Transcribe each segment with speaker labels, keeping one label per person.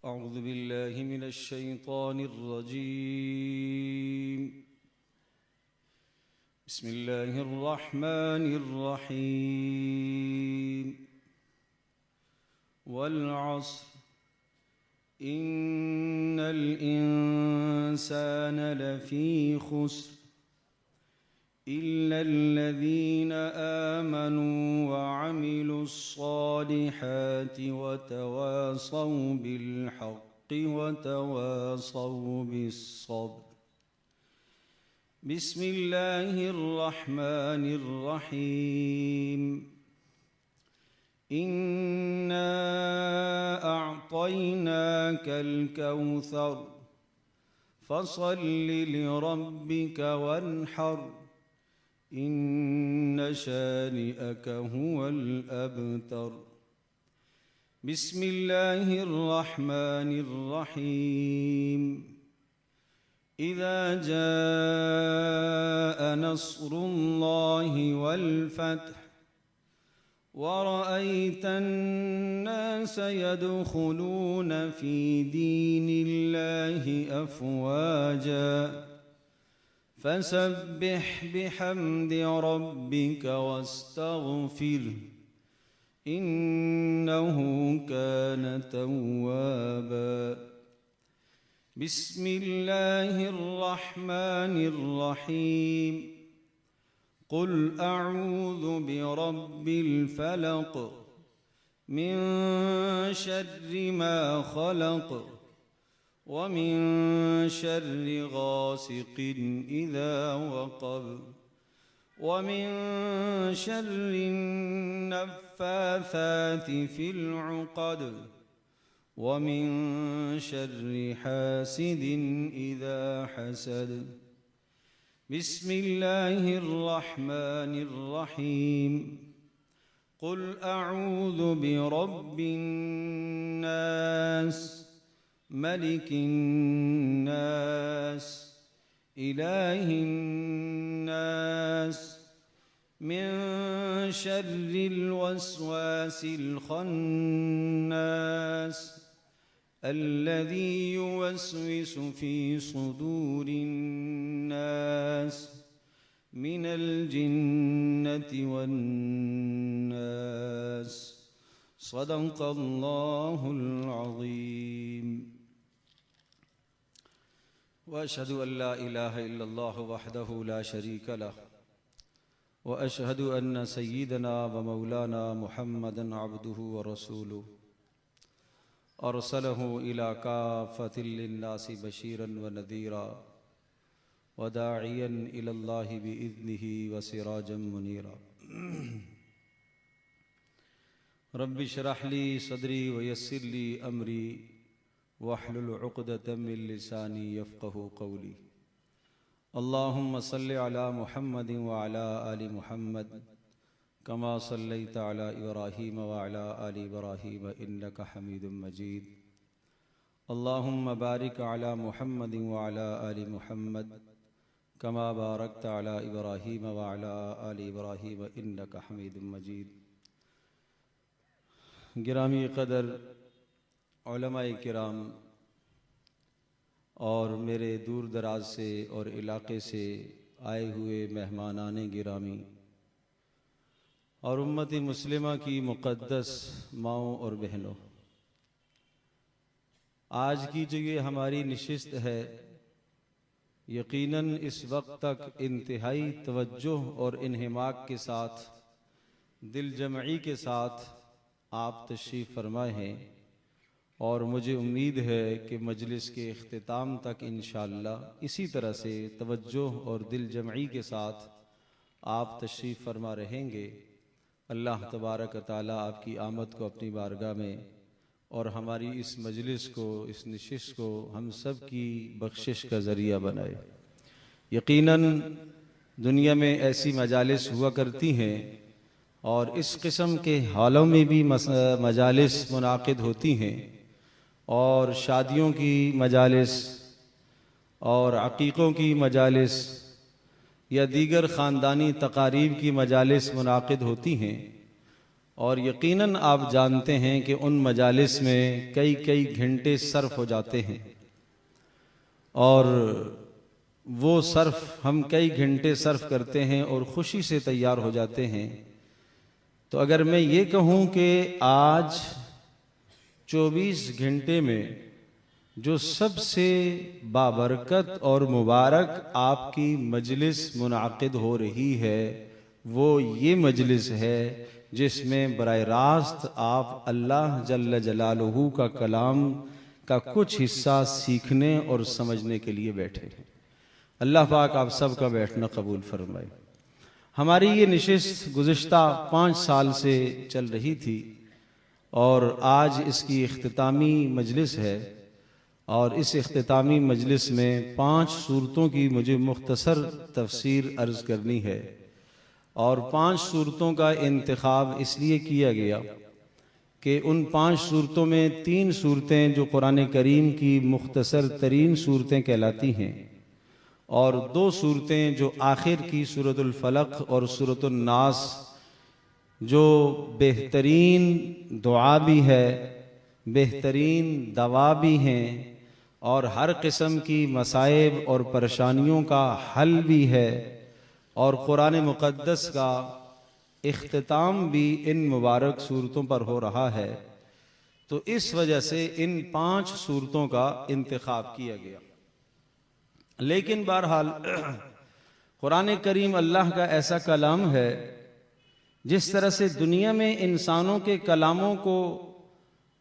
Speaker 1: أعوذ بالله من الشيطان الرجيم. بسم الله الرحمن الرحيم. والعصر إن الإنسان لفي خسر إلا الذين آمنوا وعملوا الصالحات وتواصوا بالحق وتواصوا بالصبر. بسم الله الرحمن الرحيم. إنا أعطيناك الكوثر فصل لربك وانحر إن شانئك هو الأبتر. بسم الله الرحمن الرحيم. إذا جاء نصر الله والفتح ورأيت الناس يدخلون في دين الله أفواجا فسبح بحمد ربك واستغفره إنه كان توابا. بسم الله الرحمن الرحيم. قل أعوذ برب الفلق من شر ما خلق ومن شر غاسق إذا وقب ومن شر النفاثات في العقد ومن شر حاسد إذا حسد. بسم الله الرحمن الرحيم. قل أعوذ برب الناس ملك الناس إله الناس من شر الوسواس الخناس الذي يوسوس في صدور الناس من الجنة والناس. صدق الله العظيم. وأشهد أن لا إله إلا الله وحده لا شريك له وأشهد أن سيدنا ومولانا محمدا عبده ورسوله أرسله إلى كافة للناس بشيرا ونذيرا وداعيا إلى الله بإذنه وسراجا منيرا. رب اشرح لي صدري ويسر لي أمري واحلل عقدة من لساني يفقه قولي. اللهم صل على محمد وعلى آل محمد كما صليت على إبراهيم وعلى آل إبراهيم إنك حميد مجيد. اللهم بارك على محمد وعلى آل محمد كما باركت على إبراهيم وعلى آل إبراهيم إنك حميد مجيد. گرامی قدر علماء کرام اور میرے دور دراز سے اور علاقے سے آئے ہوئے مہمانان گرامی اور امت مسلمہ کی مقدس ماؤں اور بہنوں، آج کی جو یہ ہماری نشست ہے یقیناً اس وقت تک انتہائی توجہ اور انہماک کے ساتھ دل جمعی کے ساتھ آپ تشریف فرمائے ہیں، اور مجھے امید ہے کہ مجلس کے اختتام تک انشاءاللہ اسی طرح سے توجہ اور دل جمعی کے ساتھ آپ تشریف فرما رہیں گے۔ اللہ تبارک و تعالیٰ آپ کی آمد کو اپنی بارگاہ میں اور ہماری اس مجلس کو، اس نشست کو ہم سب کی بخشش کا ذریعہ بنائے۔ یقیناً دنیا میں ایسی مجالس ہوا کرتی ہیں اور اس قسم کے حالوں میں بھی مجالس منعقد ہوتی ہیں، اور شادیوں کی مجالس اور عقیقوں کی مجالس یا دیگر خاندانی تقاریب کی مجالس منعقد ہوتی ہیں، اور یقیناً آپ جانتے ہیں کہ ان مجالس میں کئی کئی گھنٹے صرف ہو جاتے ہیں، اور وہ صرف ہم کئی گھنٹے صرف کرتے ہیں اور خوشی سے تیار ہو جاتے ہیں۔ تو اگر میں یہ کہوں کہ آج 24 گھنٹے میں جو سب سے بابرکت اور مبارک آپ کی مجلس منعقد ہو رہی ہے وہ یہ مجلس ہے جس میں براہ راست آپ اللہ جل جلالہ کا کلام کا کچھ حصہ سیکھنے اور سمجھنے کے لیے بیٹھے ہیں۔ اللہ پاک آپ سب کا بیٹھنا قبول فرمائے۔ ہماری یہ نشست گزشتہ 5 سال سے چل رہی تھی اور آج اس کی اختتامی مجلس ہے، اور اس اختتامی مجلس میں 5 صورتوں کی مجھے مختصر تفسیر عرض کرنی ہے، اور 5 صورتوں کا انتخاب اس لیے کیا گیا کہ ان 5 صورتوں میں 3 صورتیں جو قرآن کریم کی مختصر ترین صورتیں کہلاتی ہیں، اور 2 صورتیں جو آخر کی سورۃ الفلق اور سورۃ الناس جو بہترین دعا بھی ہے، بہترین دوا بھی ہیں، اور ہر قسم کی مصائب اور پریشانیوں کا حل بھی ہے، اور قرآن مقدس کا اختتام بھی ان مبارک صورتوں پر ہو رہا ہے، تو اس وجہ سے ان 5 صورتوں کا انتخاب کیا گیا۔ لیکن بہرحال قرآن کریم اللہ کا ایسا کلام ہے، جس طرح سے دنیا میں انسانوں کے کلاموں کو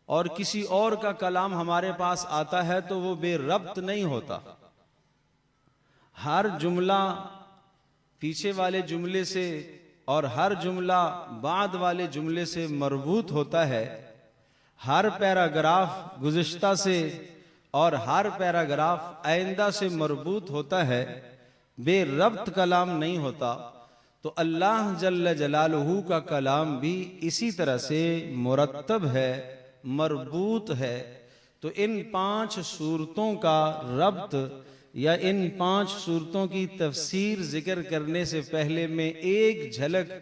Speaker 1: اور کسی اور کا کلام ہمارے پاس آتا ہے تو وہ بے ربط نہیں ہوتا، ہر جملہ پیچھے والے جملے سے اور ہر جملہ بعد والے جملے سے مربوط ہوتا ہے، ہر پیراگراف گزشتہ سے اور ہر پیراگراف آئندہ سے مربوط ہوتا ہے، بے ربط کلام نہیں ہوتا۔ تو اللہ جل جلالہ کا کلام بھی اسی طرح سے مرتب ہے، مربوط ہے۔ تو ان 5 صورتوں کا ربط یا ان 5 صورتوں کی تفسیر ذکر کرنے سے پہلے میں ایک جھلک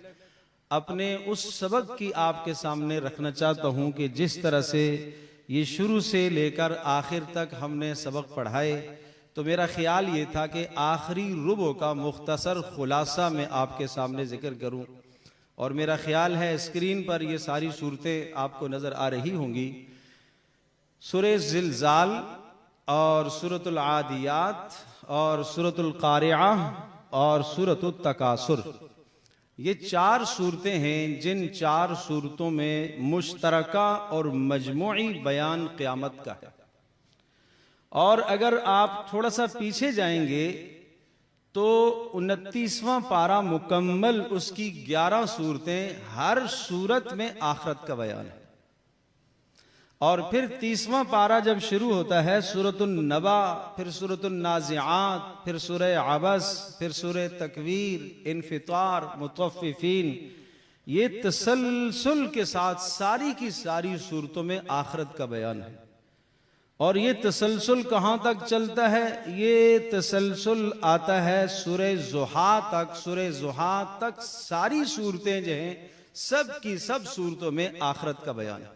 Speaker 1: اپنے اس سبق کی آپ کے سامنے رکھنا چاہتا ہوں کہ جس طرح سے یہ شروع سے لے کر آخر تک ہم نے سبق پڑھائے، تو میرا خیال یہ تھا کہ آخری ربع کا مختصر خلاصہ میں آپ کے سامنے ذکر کروں، اور میرا خیال ہے اسکرین پر یہ ساری صورتیں آپ کو نظر آ رہی ہوں گی۔ سورہ زلزال اور سورۃ العادیات اور سورۃ القارعہ اور سورۃ التکاثر، یہ 4 صورتیں ہیں جن 4 صورتوں میں مشترکہ اور مجموعی بیان قیامت کا ہے۔ اور اگر آپ تھوڑا سا پیچھے جائیں گے تو 29واں پارہ مکمل اس کی 11 صورتیں، ہر صورت میں آخرت کا بیان ہے۔ اور پھر 30واں پارہ جب شروع ہوتا ہے سورۃ النبا، پھر سورۃ النازعات، پھر سورہ عبس، پھر سورہ تکویر، انفطار، مطففین، یہ تسلسل کے ساتھ ساری کی ساری صورتوں میں آخرت کا بیان ہے۔ اور یہ تسلسل کہاں تک چلتا ہے؟ یہ تسلسل آتا ہے سورہ ضحیٰ تک۔ سورہ ضحیٰ تک ساری صورتیں جو ہیں سب کی سب صورتوں میں آخرت کا بیان ہے۔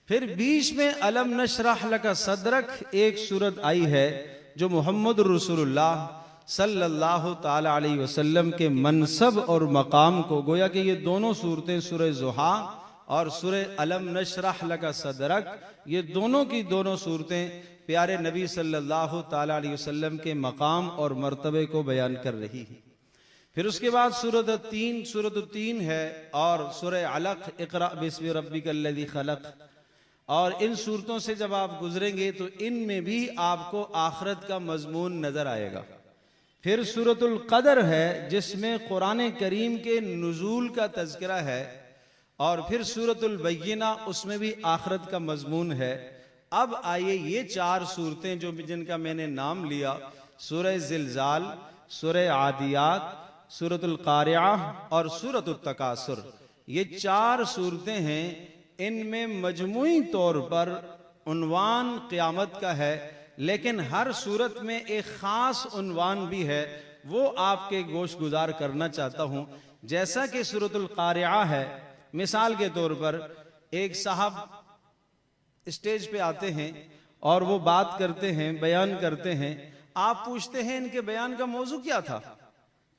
Speaker 1: پھر بیچ میں الم نشرح لک صدرک ایک صورت آئی ہے جو محمد رسول اللہ صلی اللہ تعالی علیہ وسلم کے منصب اور مقام کو، گویا کہ یہ دونوں صورتیں سورہ ضحیٰ اور سورہ الم نشرح لک صدرک، یہ دونوں کی دونوں صورتیں پیارے نبی صلی اللہ تعالی علیہ وسلم کے مقام اور مرتبے کو بیان کر رہی ہیں۔ پھر اس کے بعد سورۃ التین ہے، اور سورہ علق اقرأ باسم ربک الذی خلق، اور ان صورتوں سے جب آپ گزریں گے تو ان میں بھی آپ کو آخرت کا مضمون نظر آئے گا۔ پھر سورۃ القدر ہے جس میں قرآن کریم کے نزول کا تذکرہ ہے، اور پھر سورۃ البینہ، اس میں بھی آخرت کا مضمون ہے۔ اب آئیے یہ 4 صورتیں جو جن کا میں نے نام لیا، سورہ زلزال، سورہ عادیات، سورۃ القارعہ اور سورۃ التکاثر، یہ 4 صورتیں ہیں۔ ان میں مجموعی طور پر عنوان قیامت کا ہے، لیکن ہر صورت میں ایک خاص عنوان بھی ہے، وہ آپ کے گوش گزار کرنا چاہتا ہوں۔ جیسا کہ سورۃ القارعہ ہے، مثال کے طور پر ایک صاحب اسٹیج پہ آتے ہیں اور وہ بات کرتے ہیں، بیان کرتے ہیں، آپ پوچھتے ہیں ان کے بیان کا موضوع کیا تھا،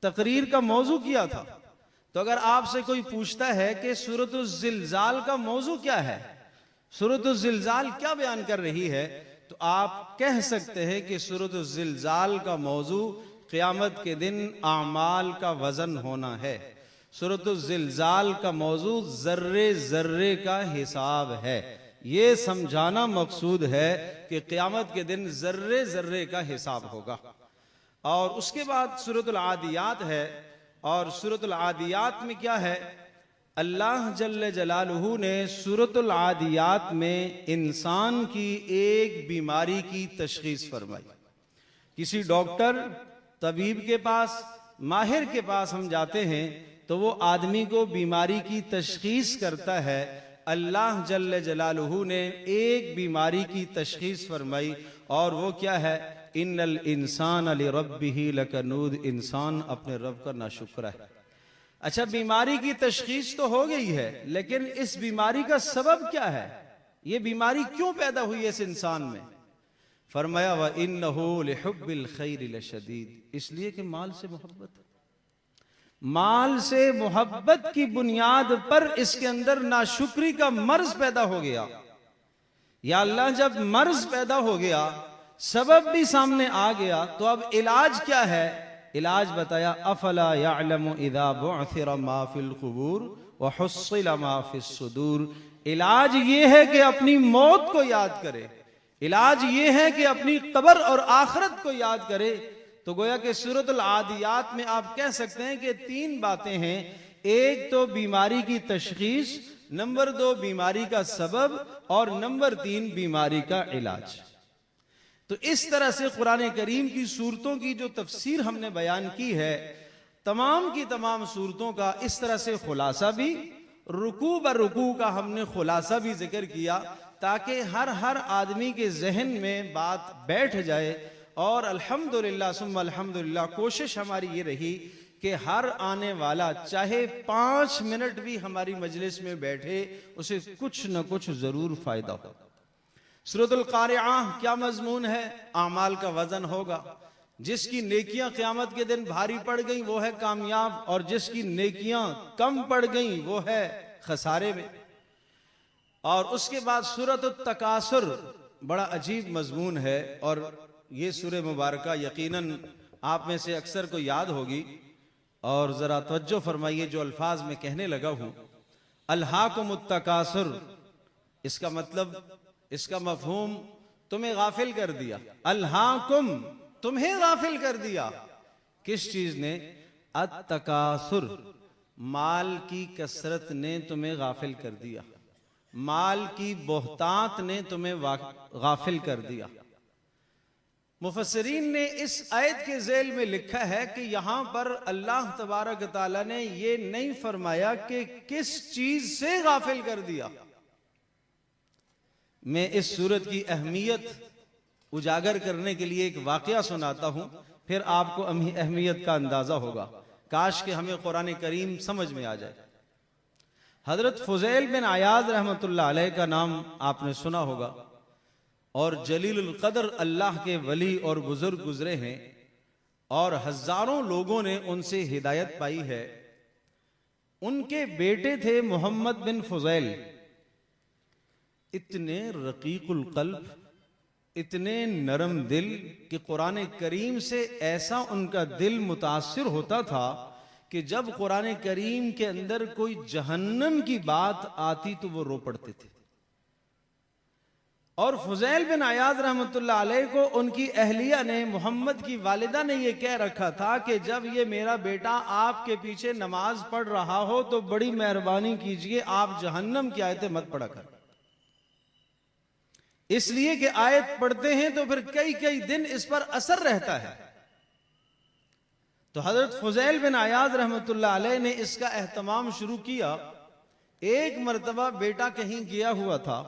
Speaker 1: تقریر کا موضوع کیا تھا؟ تو اگر آپ سے کوئی پوچھتا ہے کہ سورۃ الزلزال کا موضوع کیا ہے، سورۃ الزلزال کیا بیان کر رہی ہے، تو آپ کہہ سکتے ہیں کہ سورۃ الزلزال کا موضوع قیامت کے دن اعمال کا وزن ہونا ہے، سورۃ الزلزال کا موضوع ذرے ذرے کا حساب ہے۔ یہ سمجھانا مقصود ہے کہ قیامت کے دن ذرے ذرے کا حساب ہوگا۔ اور اس کے بعد سورۃ العادیات ہے، اور سورۃ العادیات میں کیا ہے؟ اللہ جل جلالہ نے سورۃ العادیات میں انسان کی ایک بیماری کی تشخیص فرمائی۔ کسی ڈاکٹر، طبیب کے پاس، ماہر کے پاس ہم جاتے ہیں تو وہ آدمی کو بیماری کی تشخیص کرتا ہے۔ اللہ جل جلالہ نے ایک بیماری کی تشخیص فرمائی، اور وہ کیا ہے؟ ان الانسان لربہ لکنود، انسان اپنے رب کا ناشکر ہے۔ اچھا، بیماری کی تشخیص تو ہو گئی ہے، لیکن اس بیماری کا سبب کیا ہے؟ یہ بیماری کیوں پیدا ہوئی اس انسان میں؟ فرمایا وَإِنَّهُ لِحُبِّ الْخَيْرِ لَشَدِيدٌ، اس لیے کہ مال سے محبت ہے۔ مال سے محبت کی بنیاد پر اس کے اندر ناشکری کا مرض پیدا ہو گیا۔ یا اللہ، جب مرض پیدا ہو گیا، سبب بھی سامنے آ گیا، تو اب علاج کیا ہے؟ علاج بتایا افلا یعلم اذا بعثر ما فی القبور وحصل ما فی الصدور۔ علاج یہ ہے کہ اپنی موت کو یاد کرے، علاج یہ ہے کہ اپنی قبر اور آخرت کو یاد کرے۔ تو گویا کہ سورۃ العادیات میں آپ کہہ سکتے ہیں کہ تین باتیں ہیں، ایک تو بیماری کی تشخیص، نمبر دو بیماری کا سبب، اور نمبر تین بیماری کا علاج۔ تو اس طرح سے قرآن کریم کی صورتوں کی جو تفسیر ہم نے بیان کی ہے، تمام کی تمام صورتوں کا اس طرح سے خلاصہ بھی، رکوع بر رکوع کا ہم نے خلاصہ بھی ذکر کیا، تاکہ ہر آدمی کے ذہن میں بات بیٹھ جائے۔ اور الحمدللہ ثم الحمدللہ کوشش ہماری یہ رہی کہ ہر آنے والا چاہے 5 منٹ بھی ہماری مجلس میں بیٹھے، اسے کچھ نہ کچھ ضرور فائدہ ہو۔ سورۃ القارعہ کیا مضمون ہے؟ اعمال کا وزن ہوگا۔ جس کی نیکیاں قیامت کے دن بھاری پڑ گئیں وہ ہے کامیاب، اور جس کی نیکیاں کم پڑ گئیں وہ ہے خسارے میں۔ اور اس کے بعد سورۃ التکاثر، بڑا عجیب مضمون ہے، اور یہ سورہ مبارکہ یقیناً آپ میں سے اکثر کو یاد ہوگی، اور ذرا توجہ فرمائیے جو الفاظ میں کہنے لگا ہوں۔ الہاکم التکاثر، اس کا مطلب، اس کا مفہوم، تمہیں غافل کر دیا۔ الہاکم، تمہیں غافل کر دیا۔ کس چیز نے؟ التکاثر، مال کی کثرت نے تمہیں غافل کر دیا، مال کی بہتات نے تمہیں غافل کر دیا۔ مفسرین نے اس آیت کے ذیل میں لکھا ہے کہ یہاں پر اللہ تبارک تعالیٰ نے یہ نہیں فرمایا کہ کس چیز سے غافل کر دیا۔ میں اس سورت کی اہمیت اجاگر کرنے کے لیے ایک واقعہ سناتا ہوں، پھر آپ کو اہمیت کا اندازہ ہوگا۔ کاش کہ ہمیں قرآن کریم سمجھ میں آ جائے۔ حضرت فضیل بن عیاض رحمۃ اللہ علیہ کا نام آپ نے سنا ہوگا، اور جلیل القدر اللہ کے ولی اور بزرگ گزرے ہیں، اور ہزاروں لوگوں نے ان سے ہدایت پائی ہے۔ ان کے بیٹے تھے محمد بن فضیل، اتنے رقیق القلب، اتنے نرم دل کہ قرآن کریم سے ایسا ان کا دل متاثر ہوتا تھا کہ جب قرآن کریم کے اندر کوئی جہنم کی بات آتی تو وہ رو پڑتے تھے۔ اور فضیل بن عیاض رحمۃ اللہ علیہ کو ان کی اہلیہ نے، محمد کی والدہ نے یہ کہہ رکھا تھا کہ جب یہ میرا بیٹا آپ کے پیچھے نماز پڑھ رہا ہو تو بڑی مہربانی کیجئے آپ جہنم کی آیتیں مت پڑھا کر، اس لیے کہ آیت پڑھتے ہیں تو پھر کئی دن اس پر اثر رہتا ہے۔ تو حضرت فضیل بن عیاض رحمۃ اللہ علیہ نے اس کا اہتمام شروع کیا۔ ایک مرتبہ بیٹا کہیں گیا ہوا تھا،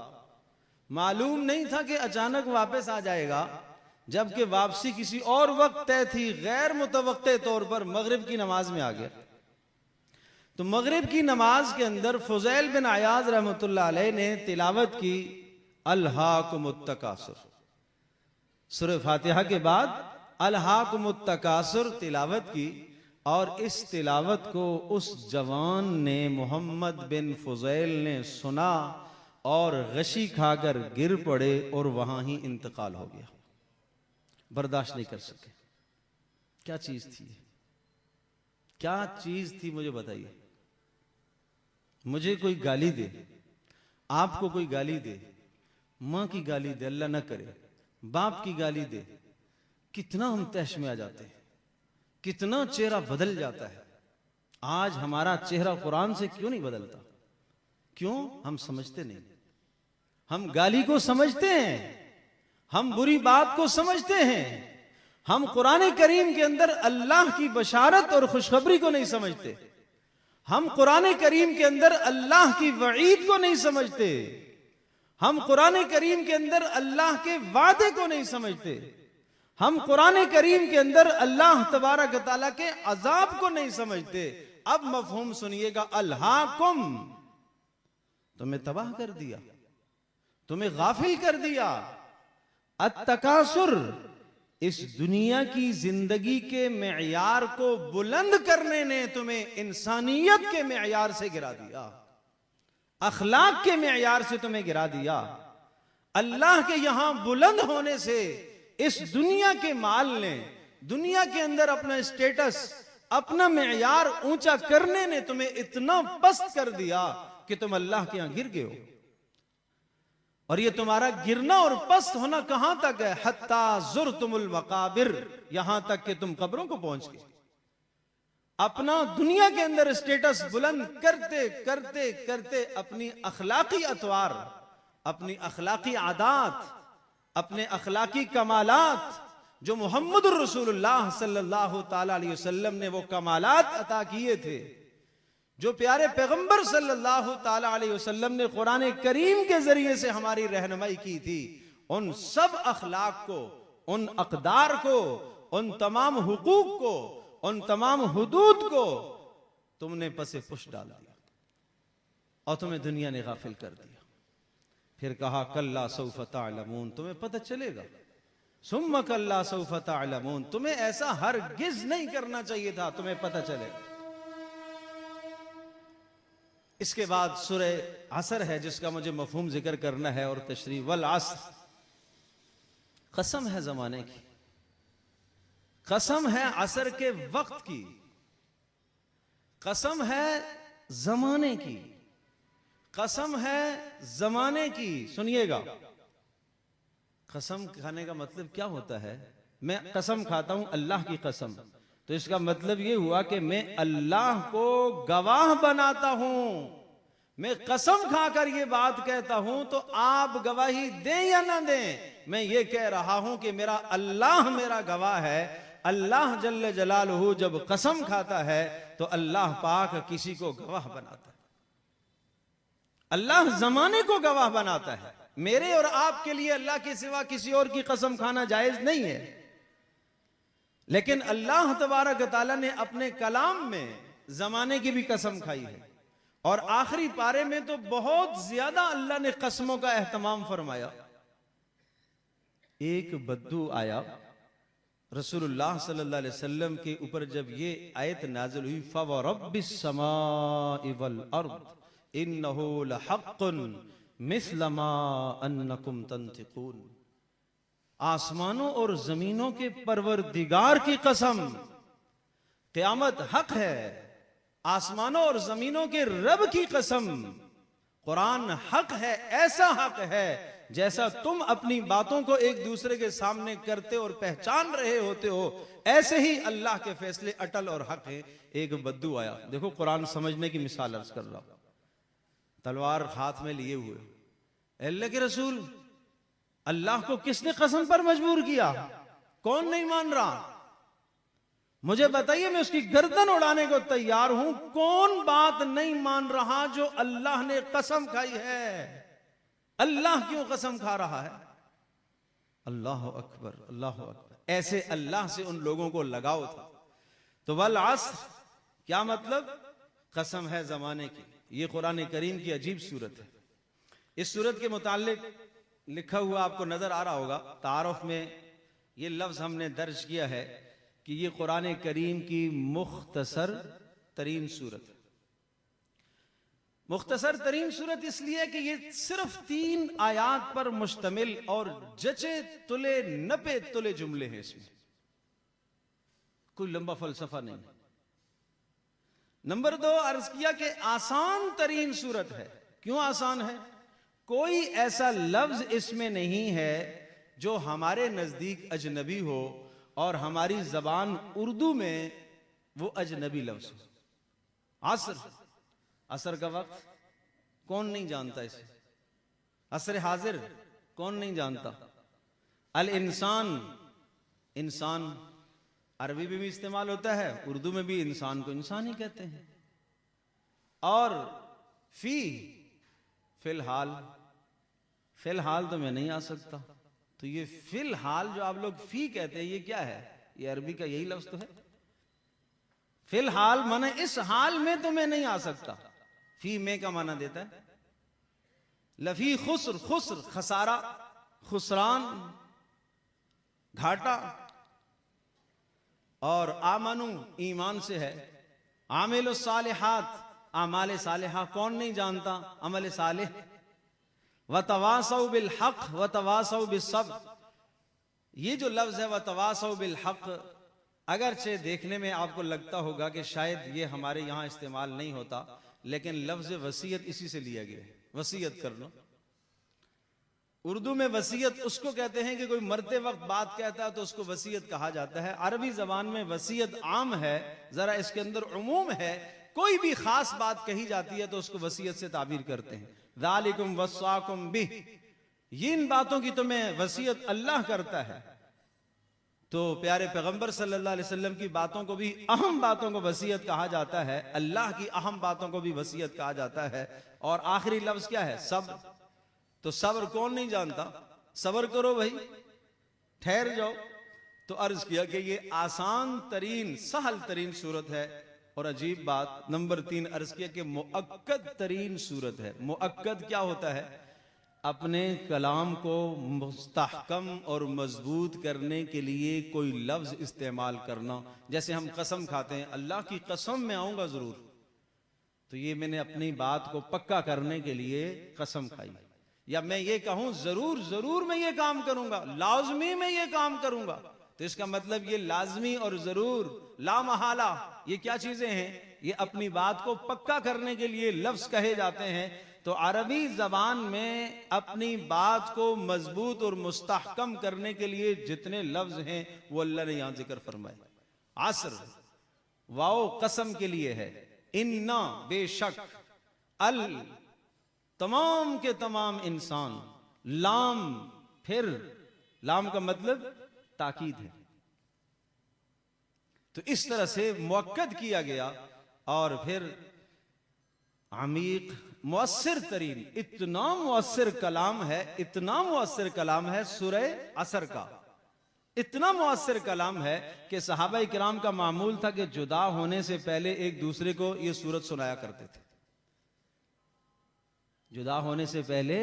Speaker 1: معلوم نہیں تھا کہ اچانک واپس آ جائے گا، جبکہ واپسی کسی اور وقت طے تھی، غیر متوقع طور پر مغرب کی نماز میں آ گیا۔ تو مغرب کی نماز کے اندر فضیل بن عیاض رحمۃ اللہ علیہ نے تلاوت کی الہاکم التکاثر، سورہ فاتحہ کے بعد الہاکم التکاثر تلاوت کی، اور اس تلاوت کو اس جوان نے، محمد بن فضیل نے سنا اور غشی کھا کر گر پڑے اور وہاں ہی انتقال ہو گیا، برداشت نہیں کر سکے۔ کیا چیز تھی؟ کیا چیز تھی؟ مجھے بتائیے۔ مجھے کوئی گالی دے، آپ کو کوئی گالی دے، ماں کی گالی دے، اللہ نہ کرے، باپ کی گالی دے، کتنا ہم تہش میں آ جاتے ہیں، کتنا چہرہ بدل جاتا ہے۔ آج ہمارا چہرہ قرآن سے کیوں نہیں بدلتا؟ کیوں؟ ہم سمجھتے نہیں، ہم گالی کو سمجھتے ہیں، ہم بری بات کو سمجھتے ہیں، ہم قرآن کریم کے اندر اللہ کی بشارت اور خوشخبری کو نہیں سمجھتے، ہم قرآن کریم کے اندر اللہ کی وعید کو نہیں سمجھتے، ہم قرآن کریم کے اندر اللہ کے وعدے کو نہیں سمجھتے، ہم قرآن کریم کے اندر اللہ تبارک تعالیٰ کے عذاب کو نہیں سمجھتے۔ اب مفہوم سنیے گا، الہاکم، تمہیں تباہ کر دیا، تمہیں غافل کر دیا، التکاثر، اس دنیا کی زندگی کے معیار کو بلند کرنے نے تمہیں انسانیت کے معیار سے گرا دیا، اخلاق کے معیار سے تمہیں گرا دیا، اللہ کے یہاں بلند ہونے سے اس دنیا کے مال نے، دنیا کے اندر اپنا اسٹیٹس، اپنا معیار اونچا کرنے نے تمہیں اتنا پست کر دیا کہ تم اللہ کے یہاں گر گئے ہو۔ اور یہ تمہارا گرنا اور پست ہونا کہاں تک ہے؟ حتیٰ زرتم المقابر، یہاں تک کہ تم قبروں کو پہنچ گئے۔ اپنا دنیا کے اندر اسٹیٹس بلند کرتے کرتے کرتے اپنی اخلاقی اطوار، اپنی اخلاقی عادات، اپنے اخلاقی کمالات، جو محمد الرسول اللہ صلی اللہ تعالی علیہ وسلم نے وہ کمالات عطا کیے تھے، جو پیارے پیغمبر صلی اللہ تعالی علیہ وسلم نے قرآن کریم کے ذریعے سے ہماری رہنمائی کی تھی، ان سب اخلاق کو، ان اقدار کو، ان تمام حقوق کو، ان تمام حدود کو تم نے پس پش ڈال دیا اور تمہیں دنیا نے غافل کر دیا۔ پھر کہا کلا سوف تعلمون، تمہیں پتہ چلے گا، ثم کلا سوف تعلمون، تمہیں ایسا ہرگز نہیں کرنا چاہیے تھا، تمہیں پتہ چلے گا۔ اس کے بعد سورہ عصر ہے جس کا مجھے مفہوم ذکر کرنا ہے اور تشریح، والعصر، قسم ہے زمانے کی، قسم ہے عصر کے وقت کی، قسم ہے زمانے کی، قسم ہے زمانے کی۔ سنیے گا، قسم کھانے کا مطلب کیا ہوتا ہے؟ میں قسم کھاتا ہوں اللہ کی قسم، تو اس کا مطلب یہ ہوا کہ میں اللہ کو گواہ بناتا ہوں، میں قسم کھا کر یہ بات کہتا ہوں تو آپ گواہی دیں یا نہ دیں، میں یہ کہہ رہا ہوں کہ میرا اللہ میرا گواہ ہے۔ اللہ جل جلالہ جب قسم کھاتا ہے تو اللہ پاک کسی کو گواہ بناتا ہے، اللہ زمانے کو گواہ بناتا ہے۔ میرے اور آپ کے لیے اللہ کے سوا کسی اور کی قسم کھانا جائز نہیں ہے، لیکن اللہ تبارک تعالیٰ نے اپنے کلام میں زمانے کی بھی قسم کھائی ہے، اور آخری پارے میں تو بہت زیادہ اللہ نے قسموں کا اہتمام فرمایا۔ ایک بدو آیا رسول اللہ صلی اللہ علیہ وسلم کے اوپر، جب یہ آیت نازل ہوئی فَوَرَبِّ السَّمَاءِ وَالْأَرْضِ إِنَّهُ لَحَقٌّ مِثْلَ مَا أَنَّكُمْ تَنْطِقُونَ، آسمانوں اور زمینوں کے پروردگار کی قسم، قیامت حق ہے، آسمانوں اور زمینوں کے رب کی قسم، قرآن حق ہے، ایسا حق ہے جیسا تم اپنی باتوں کو ایک دوسرے کے سامنے کرتے اور پہچان رہے ہوتے ہو، ایسے ہی اللہ کے فیصلے اٹل اور حق ہیں۔ ایک بدو آیا، دیکھو قرآن سمجھنے کی مثال عرض کر رہا ہوں، تلوار ہاتھ میں لیے ہوئے، اللہ کے رسول، اللہ کو کس نے قسم پر مجبور کیا؟ کون نہیں مان رہا؟ مجھے بتائیے، میں اس کی گردن اڑانے کو تیار ہوں۔ کون بات نہیں مان رہا جو اللہ نے قسم کھائی ہے؟ اللہ کیوں قسم کھا رہا ہے؟ اللہ اکبر، اللہ اکبر، ایسے اللہ سے ان لوگوں کو لگاؤ تھا۔ تو والعصر کیا مطلب؟ قسم ہے زمانے کی. یہ قرآن کریم کی عجیب صورت ہے. اس صورت کے متعلق لکھا ہوا آپ کو نظر آ رہا ہوگا. تعارف میں یہ لفظ ہم نے درج کیا ہے کہ یہ قرآن کریم کی مختصر ترین صورت ہے. مختصر ترین صورت اس لیے کہ یہ صرف 3 آیات پر مشتمل اور جچے تلے نپے تلے جملے ہیں. اس میں کوئی لمبا فلسفہ نہیں. نمبر 2 عرض کیا کہ آسان ترین صورت ہے. کیوں آسان ہے؟ کوئی ایسا لفظ اس میں نہیں ہے جو ہمارے نزدیک اجنبی ہو اور ہماری زبان اردو میں وہ اجنبی لفظ ہو. عصر کا وقت کون نہیں جانتا اسے؟ عصر حاضر کون نہیں جانتا؟ الانسان، انسان عربی میں بھی استعمال ہوتا ہے، اردو میں بھی انسان کو انسان ہی کہتے ہیں. اور فی الحال، فی الحال تو میں نہیں آ سکتا. تو یہ فی الحال جو آپ لوگ فی کہتے ہیں یہ کیا ہے؟ یہ عربی کا یہی لفظ تو ہے. فی الحال معنی اس حال میں تو میں نہیں آ سکتا. فی میں کا معنی دیتا ہے لفی خسر، خسر خسارہ، خسران، گھاٹا. اور آمنو ایمان سے ہے. عامل الصالحات، اعمال صالحہ کون نہیں جانتا؟ عمل صالح. وتواصوا بالحق وتواصوا بالصبر. یہ جو لفظ ہے وتواصوا بالحق، اگرچہ دیکھنے میں آپ کو لگتا ہوگا کہ شاید یہ ہمارے یہاں استعمال نہیں ہوتا، لیکن لفظ وصیت اسی سے لیا گیا ہے. وصیت کرنا. اردو میں وصیت اس کو کہتے ہیں کہ کوئی مرتے وقت بات کہتا ہے تو اس کو وصیت کہا جاتا ہے. عربی زبان میں وصیت عام ہے، ذرا اس کے اندر عموم ہے. کوئی بھی خاص بات کہی جاتی ہے تو اس کو وصیت سے تعبیر کرتے ہیں. ذالکم وصاکم بہ، یہ ان باتوں کی تمہیں وصیت اللہ کرتا ہے. تو پیارے پیغمبر صلی اللہ علیہ وسلم کی باتوں کو بھی، اہم باتوں کو وصیت کہا جاتا ہے. اللہ کی اہم باتوں کو بھی وصیت کہا جاتا ہے. اور آخری لفظ کیا ہے؟ صبر. تو صبر کون نہیں جانتا؟ صبر کرو بھائی، ٹھہر جاؤ. تو عرض کیا کہ یہ آسان ترین، سہل ترین صورت ہے. اور عجیب بات نمبر 3 عرض کیا کہ مؤکد ترین صورت ہے. مؤکد کیا ہوتا ہے؟ اپنے کلام کو مستحکم اور مضبوط کرنے کے لیے کوئی لفظ استعمال کرنا. جیسے ہم قسم کھاتے ہیں، اللہ کی قسم میں آؤں گا ضرور. تو یہ میں نے اپنی بات کو پکا کرنے کے لیے قسم کھائی. یا میں یہ کہوں ضرور ضرور میں یہ کام کروں گا، لازمی میں یہ کام کروں گا، تو اس کا مطلب یہ لازمی اور ضرور، لا محالہ، یہ کیا چیزیں ہیں؟ یہ اپنی بات کو پکا کرنے کے لیے لفظ کہے جاتے ہیں. تو عربی زبان میں اپنی بات کو مضبوط اور مستحکم کرنے کے لیے جتنے لفظ ہیں وہ اللہ نے یہاں ذکر فرمائے. عصر، واو قسم کے لیے ہے. انا، بے شک. ال، تمام کے تمام انسان. لام، پھر لام کا مطلب تاکید ہے. تو اس طرح سے مؤکد کیا گیا. اور پھر عمیق، مؤثر ترین. اتنا مؤثر کلام ہے، اتنا مؤثر کلام ہے سورہ عصر کا. اتنا مؤثر کلام ہے کہ صحابہ کرام کا معمول تھا کہ جدا ہونے سے پہلے ایک دوسرے کو یہ سورت سنایا کرتے تھے. جدا ہونے سے پہلے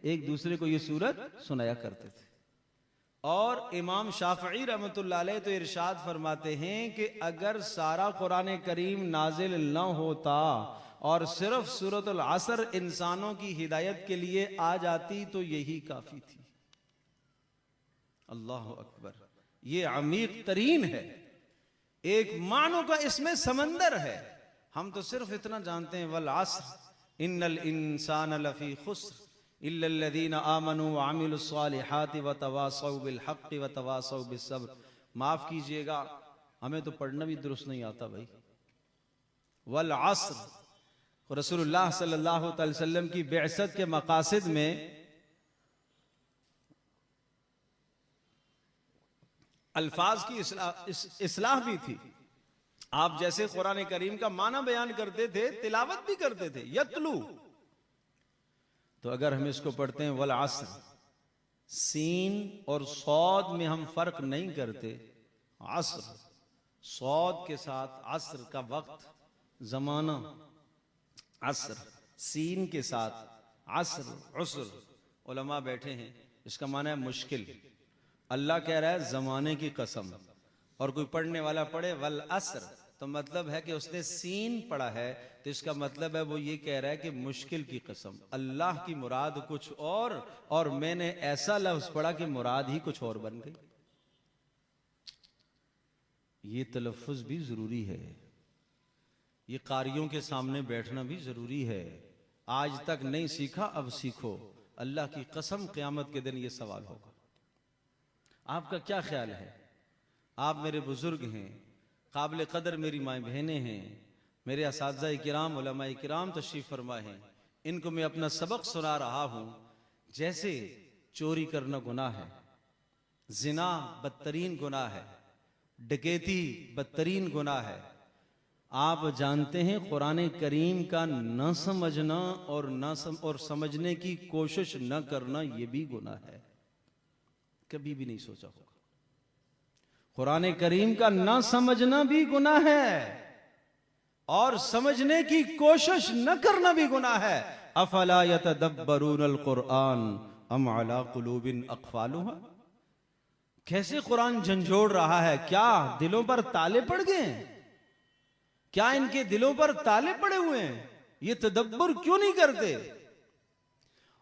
Speaker 1: ایک دوسرے کو یہ سورت سنایا کرتے تھے. اور امام شافعی رحمۃ اللہ علیہ تو ارشاد فرماتے ہیں کہ اگر سارا قرآن کریم نازل نہ ہوتا اور صرف سورۃ العصر انسانوں کی ہدایت کے لیے آ جاتی تو یہی کافی تھی. اللہ اکبر. یہ عمیق ترین ہے. ایک معنوں کا اس میں سمندر ہے. ہم تو صرف اتنا جانتے ہیں والعصر ان الانسان لفی خسر الا الذین آمنوا وعملوا الصالحات وتواصوا بالحق وتواصوا بالصبر. معاف کیجئے گا ہمیں تو پڑھنا بھی درست نہیں آتا بھائی. والعصر، رسول اللہ صلی اللہ علیہ وسلم کی بعثت کے مقاصد میں الفاظ کی اصلاح بھی تھی. آپ جیسے قرآن کریم کا معنی بیان کرتے تھے، تلاوت بھی کرتے تھے. یتلو، تو اگر ہم اس کو پڑھتے ہیں والعصر، سین اور صاد میں ہم فرق نہیں کرتے. عصر، صاد کے ساتھ عصر کا وقت، زمانہ عصر سین کے ساتھ عصر عسر علماء بیٹھے ہیں، اس کا معنی ہے مشکل. اللہ کہہ رہا ہے زمانے کی قسم، اور کوئی پڑھنے والا پڑھے والعصر تو مطلب ہے کہ اس نے سین پڑھا ہے، تو اس کا مطلب ہے وہ یہ کہہ رہا ہے کہ مشکل کی قسم. اللہ کی مراد کچھ اور میں نے ایسا لفظ پڑھا کہ مراد ہی کچھ اور بن گئی. یہ تلفظ بھی ضروری ہے، یہ قاریوں کے سامنے بیٹھنا بھی ضروری ہے. آج تک نہیں سیکھا، اب سیکھو. اللہ کی قسم قیامت کے دن یہ سوال ہوگا. آپ کا کیا خیال ہے؟ آپ میرے بزرگ ہیں، قابل قدر میری مائیں بہنیں ہیں، میرے اساتذہ کرام علماء کرام تشریف فرما ہیں. ان کو میں اپنا سبق سنا رہا ہوں. جیسے چوری کرنا گناہ ہے، زنا بدترین گناہ ہے، ڈکیتی بدترین گناہ ہے. آپ جانتے ہیں قرآن کریم کا نہ سمجھنا اور سمجھنے کی کوشش نہ کرنا یہ بھی گناہ ہے. کبھی بھی نہیں سوچا ہوگا. قرآن کریم کا نہ سمجھنا بھی گناہ ہے اور سمجھنے کی کوشش نہ کرنا بھی گناہ ہے. افلا یتدبرون القرآن ام علی قلوب اقفالها. کیسے قرآن جھنجھوڑ رہا ہے؟ کیا دلوں پر تالے پڑ گئے ہیں؟ کیا ان کے دلوں پر تالے پڑے ہوئے ہیں؟ یہ تدبر کیوں نہیں کرتے؟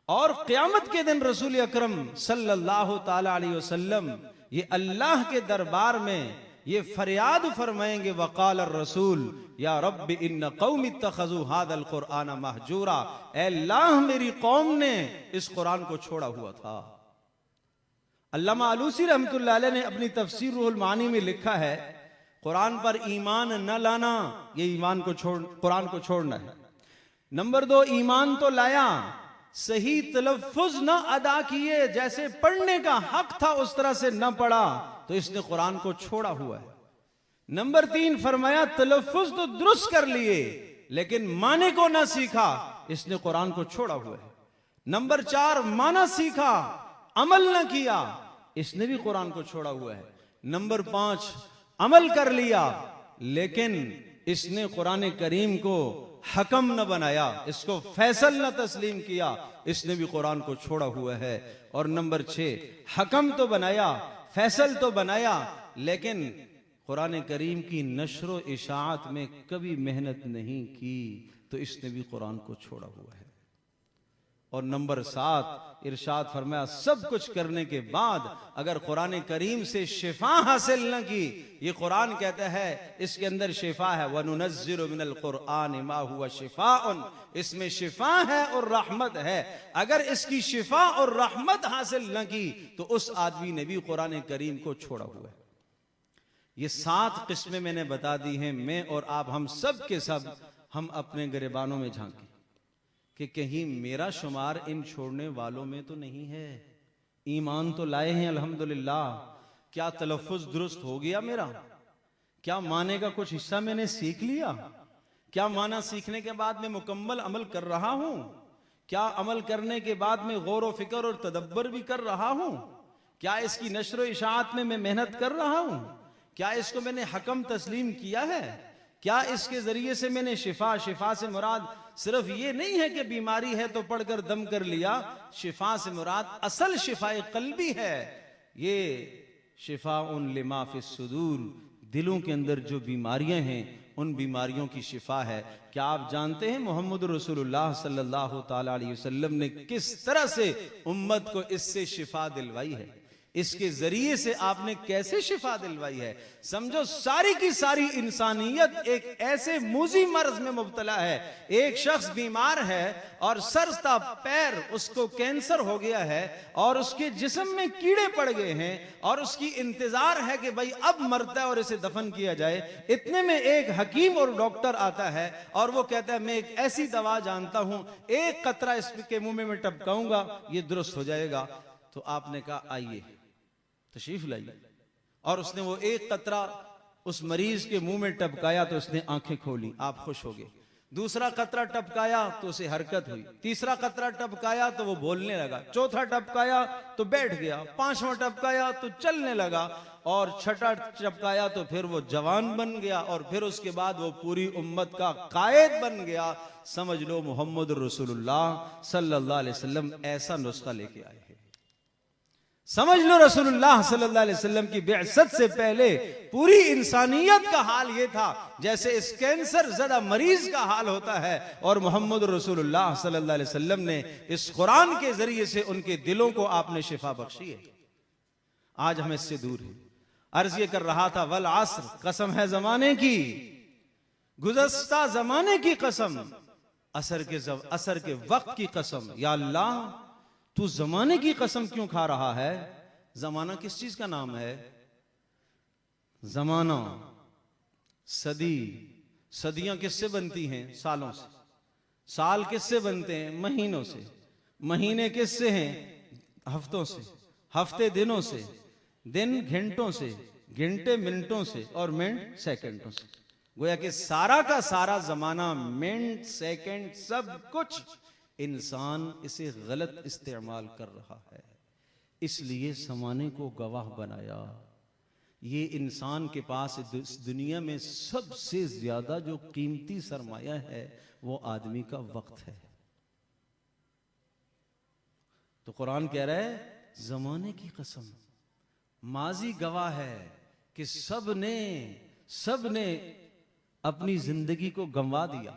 Speaker 1: اور قیامت کے دن رسول اکرم صلی اللہ تعالی علیہ وسلم یہ اللہ کے دربار میں یہ فریاد فرمائیں گے وقال الرسول یا رب ان قوم اتخذوا هذا القرآن مہجورا. اے اللہ میری قوم نے اس قرآن کو چھوڑا ہوا تھا. علامہ آلوسی رحمۃ اللہ علیہ نے اپنی تفسیر روح المعانی میں لکھا ہے قرآن پر ایمان نہ لانا یہ قرآن کو چھوڑنا ہے. نمبر 2 ایمان تو لایا، صحیح تلفظ نہ ادا کیے، جیسے پڑھنے کا حق تھا اس طرح سے نہ پڑھا تو اس نے قرآن کو چھوڑا ہوا ہے. نمبر 3 فرمایا تلفظ تو درست کر لیے لیکن معنی کو نہ سیکھا، اس نے قرآن کو چھوڑا ہوا ہے. نمبر 4 معنی سیکھا عمل نہ کیا، اس نے بھی قرآن کو چھوڑا ہوا ہے. نمبر 5 عمل کر لیا لیکن اس نے قرآن کریم کو حکم نہ بنایا، اس کو فیصل نہ تسلیم کیا، اس نے بھی قرآن کو چھوڑا ہوا ہے. اور نمبر 6 حکم تو بنایا، فیصل تو بنایا لیکن قرآن کریم کی نشر و اشاعت میں کبھی محنت نہیں کی تو اس نے بھی قرآن کو چھوڑا ہوا ہے. اور نمبر 7 ارشاد فرمایا سب کچھ کرنے کے بعد اگر قرآن کریم سے شفا حاصل نہ کی، یہ قرآن کہتا ہے اس کے اندر شفا ہے وَنُنَزِّلُ مِنَ الْقُرْآنِ مَا هُوَ شِفَاءٌ، اس میں شفا ہے اور رحمت ہے. اگر اس کی شفا اور رحمت حاصل نہ کی تو اس آدمی نے بھی قرآن کریم کو چھوڑا ہوا ہے. یہ 7 قسمیں میں نے بتا دی ہیں. میں اور آپ ہم سب کے سب ہم اپنے گریبانوں میں جھانکیں کہ کہیں میرا شمار ان چھوڑنے والوں میں تو نہیں ہے. ایمان تو لائے ہیں الحمدللہ. کیا تلفظ درست ہو گیا میرا؟ کیا معنی کا کچھ حصہ میں نے سیکھ لیا؟ کیا معنی سیکھنے کے بعد میں مکمل عمل کر رہا ہوں؟ کیا عمل کرنے کے بعد میں غور و فکر اور تدبر بھی کر رہا ہوں؟ کیا اس کی نشر و اشاعت میں محنت کر رہا ہوں؟ کیا اس کو میں نے حکم تسلیم کیا ہے؟ کیا اس کے ذریعے سے میں نے شفا سے مراد صرف یہ نہیں ہے کہ بیماری ہے تو پڑھ کر دم کر لیا. شفا سے مراد اصل شفا قلبی ہے. یہ شفاء لما فی الصدور، دلوں کے اندر جو بیماریاں ہیں ان بیماریوں کی شفا ہے. کیا آپ جانتے ہیں محمد رسول اللہ صلی اللہ تعالی علیہ وسلم نے کس طرح سے امت کو اس سے شفا دلوائی ہے؟ اس کے ذریعے سے آپ نے کیسے شفا دلوائی ہے؟ سمجھو ساری کی ساری انسانیت ایک ایسے موذی مرض میں مبتلا ہے. ایک شخص بیمار ہے اور سر تا پیر اس کو کینسر ہو گیا ہے اور اس کے جسم میں کیڑے پڑ گئے ہیں اور اس کی انتظار ہے کہ بھائی اب مرتا ہے اور اسے دفن کیا جائے. اتنے میں ایک حکیم اور ڈاکٹر آتا ہے اور وہ کہتا ہے میں ایک ایسی دوا جانتا ہوں، ایک قطرہ اس کے منہ میں ٹپکاؤں گا یہ درست ہو جائے گا. تو آپ نے کہا آئیے تشریف لائیے، اور اس نے وہ ایک قطرہ اس مریض کے منہ میں ٹپکایا تو اس نے آنکھیں کھولی. آپ خوش ہو گئے. دوسرا قطرہ ٹپکایا تو اسے حرکت ہوئی، تیسرا قطرہ ٹپکایا تو وہ بولنے لگا، چوتھا ٹپکایا تو بیٹھ گیا، پانچواں ٹپکایا تو چلنے لگا، اور چھٹا ٹپکایا تو پھر وہ جوان بن گیا، اور پھر اس کے بعد وہ پوری امت کا قائد بن گیا۔ سمجھ لو محمد رسول اللہ صلی اللہ علیہ وسلم ایسا نسخہ لے کے آئے ہیں۔ سمجھ لو رسول اللہ صلی اللہ علیہ وسلم کی بعثت سے پہلے پوری انسانیت کا حال یہ تھا جیسے اس کینسر زدہ مریض کا حال ہوتا ہے، اور محمد رسول اللہ صلی اللہ علیہ وسلم نے اس قرآن کے ذریعے سے ان کے دلوں کو آپ نے شفا بخشی ہے۔ آج ہم اس سے دور ہیں۔ عرض یہ کر رہا تھا والعصر، قسم ہے زمانے کی، گزشتہ زمانے کی قسم، عصر کے وقت کی قسم۔ یا اللہ تو زمانے کی قسم کیوں کھا رہا ہے؟ زمانہ کس چیز کا نام ہے؟ زمانہ، صدی، صدیاں کس سے بنتی ہیں؟ سالوں سے۔ سال کس سے بنتے ہیں؟ مہینوں سے۔ مہینے کس سے ہیں؟ ہفتوں سے۔ ہفتے دنوں سے، دن گھنٹوں سے، گھنٹے منٹوں سے، اور منٹ سیکنڈوں سے۔ گویا کہ سارا کا سارا زمانہ، منٹ، سیکنڈ، سب کچھ انسان اسے غلط استعمال کر رہا ہے، اس لیے زمانے کو گواہ بنایا۔ یہ انسان کے پاس اس دنیا میں سب سے زیادہ جو قیمتی سرمایہ ہے وہ آدمی کا وقت ہے۔ تو قرآن کہہ رہا ہے زمانے کی قسم، ماضی گواہ ہے کہ سب نے اپنی زندگی کو گنوا دیا،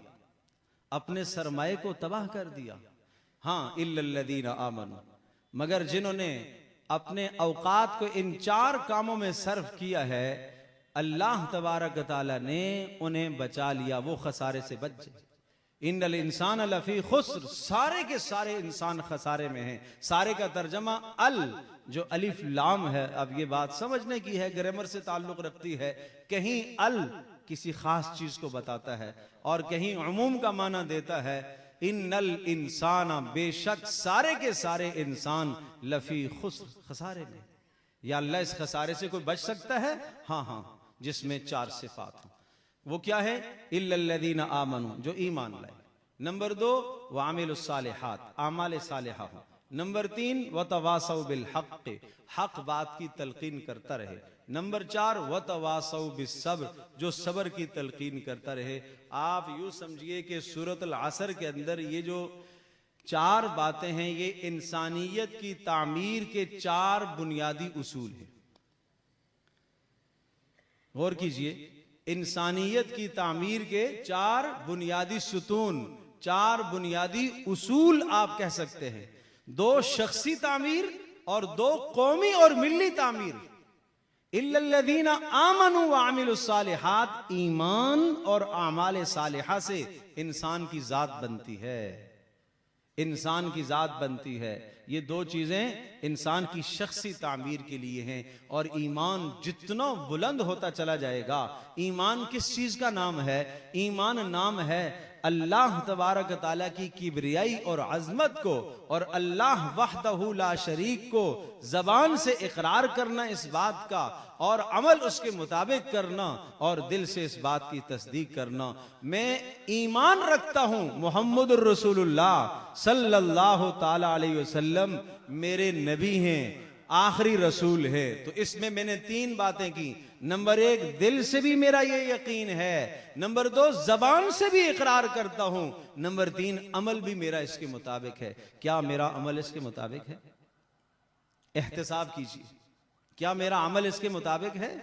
Speaker 1: اپنے سرمایے کو تباہ کر دیا۔ ہاں الا الذین آمنوا، مگر جنہوں نے اپنے اوقات کو ان 4 کاموں میں صرف کیا ہے، اللہ تبارک تعالیٰ نے انہیں بچا لیا، وہ خسارے سے بچ جائے۔ ان الانسان لفی خسر، سارے کے سارے انسان خسارے میں ہیں۔ سارے کا ترجمہ جو الف لام ہے، اب یہ بات سمجھنے کی ہے، گرامر سے تعلق رکھتی ہے۔ کہیں کسی خاص چیز کو بتاتا ہے اور کہیں عموم کا معنی دیتا ہے۔ ان الانسان، بے شک سارے کے سارے انسان، لفی خسر، خسارے میں۔ یا اللہ اس خسارے سے کوئی بچ سکتا ہے؟ ہاں، جس میں 4 صفات ہیں۔ وہ کیا ہے؟ الا الذین آمنوا، جو ایمان لائے۔ نمبر 2 وعملوا الصالحات، اعمال صالحہ ہو۔ نمبر 3 وتواصوا بالحق، حق بات کی تلقین کرتا رہے۔ نمبر 4 وتواصوا بالصبر، جو صبر کی تلقین کرتا رہے۔ آپ یوں سمجھیے کہ سورۃ العصر کے اندر یہ جو 4 باتیں ہیں، یہ انسانیت کی تعمیر کے 4 بنیادی اصول ہیں۔ غور کیجئے، انسانیت کی تعمیر کے 4 بنیادی ستون، 4 بنیادی اصول آپ کہہ سکتے ہیں۔ 2 شخصی تعمیر اور 2 قومی اور ملی تعمیر۔ الا الذین آمنوا وعملوا الصالحات، ایمان اور اعمال صالحہ سے انسان کی ذات بنتی ہے، انسان کی ذات بنتی ہے۔ یہ 2 چیزیں انسان کی شخصی تعمیر کے لیے ہیں، اور ایمان جتنا بلند ہوتا چلا جائے گا۔ ایمان کس چیز کا نام ہے؟ ایمان نام ہے اللہ تبارک تعالیٰ کی کبریائی اور عظمت کو، اور اللہ وحدہ لا شریک کو زبان سے اقرار کرنا اس بات کا، اور عمل اس کے مطابق کرنا، اور دل سے اس بات کی تصدیق کرنا۔ میں ایمان رکھتا ہوں محمد الرسول اللہ صلی اللہ تعالی علیہ وسلم میرے نبی ہیں، آخری رسول ہے۔ تو اس میں نے 3 باتیں کی۔ نمبر 1 دل سے بھی میرا یہ یقین ہے، نمبر 2 زبان سے بھی اقرار کرتا ہوں، نمبر 3 عمل بھی میرا اس کے مطابق ہے۔ کیا میرا عمل اس کے مطابق ہے؟ احتساب کیجیے، کیا میرا عمل اس کے مطابق ہے؟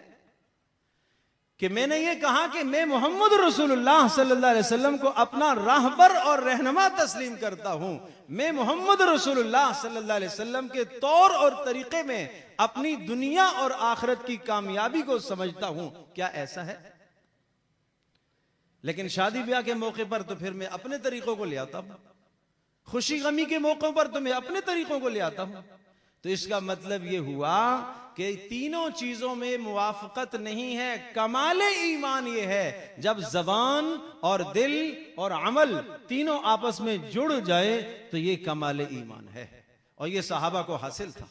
Speaker 1: کہ میں نے یہ کہا کہ میں محمد رسول اللہ صلی اللہ علیہ وسلم کو اپنا راہبر اور رہنما تسلیم کرتا ہوں، میں محمد رسول اللہ صلی اللہ علیہ وسلم کے طور اور طریقے میں اپنی دنیا اور آخرت کی کامیابی کو سمجھتا ہوں۔ کیا ایسا ہے؟ لیکن شادی بیاہ کے موقع پر تو پھر میں اپنے طریقوں کو لے آتا ہوں، خوشی غمی کے موقع پر تو میں اپنے طریقوں کو لے آتا ہوں۔ تو اس کا مطلب یہ ہوا کہ تینوں چیزوں میں موافقت نہیں ہے۔ کمال ایمان یہ ہے جب زبان اور دل اور عمل تینوں آپس میں جڑ جائے تو یہ کمال ایمان ہے، اور یہ صحابہ کو حاصل تھا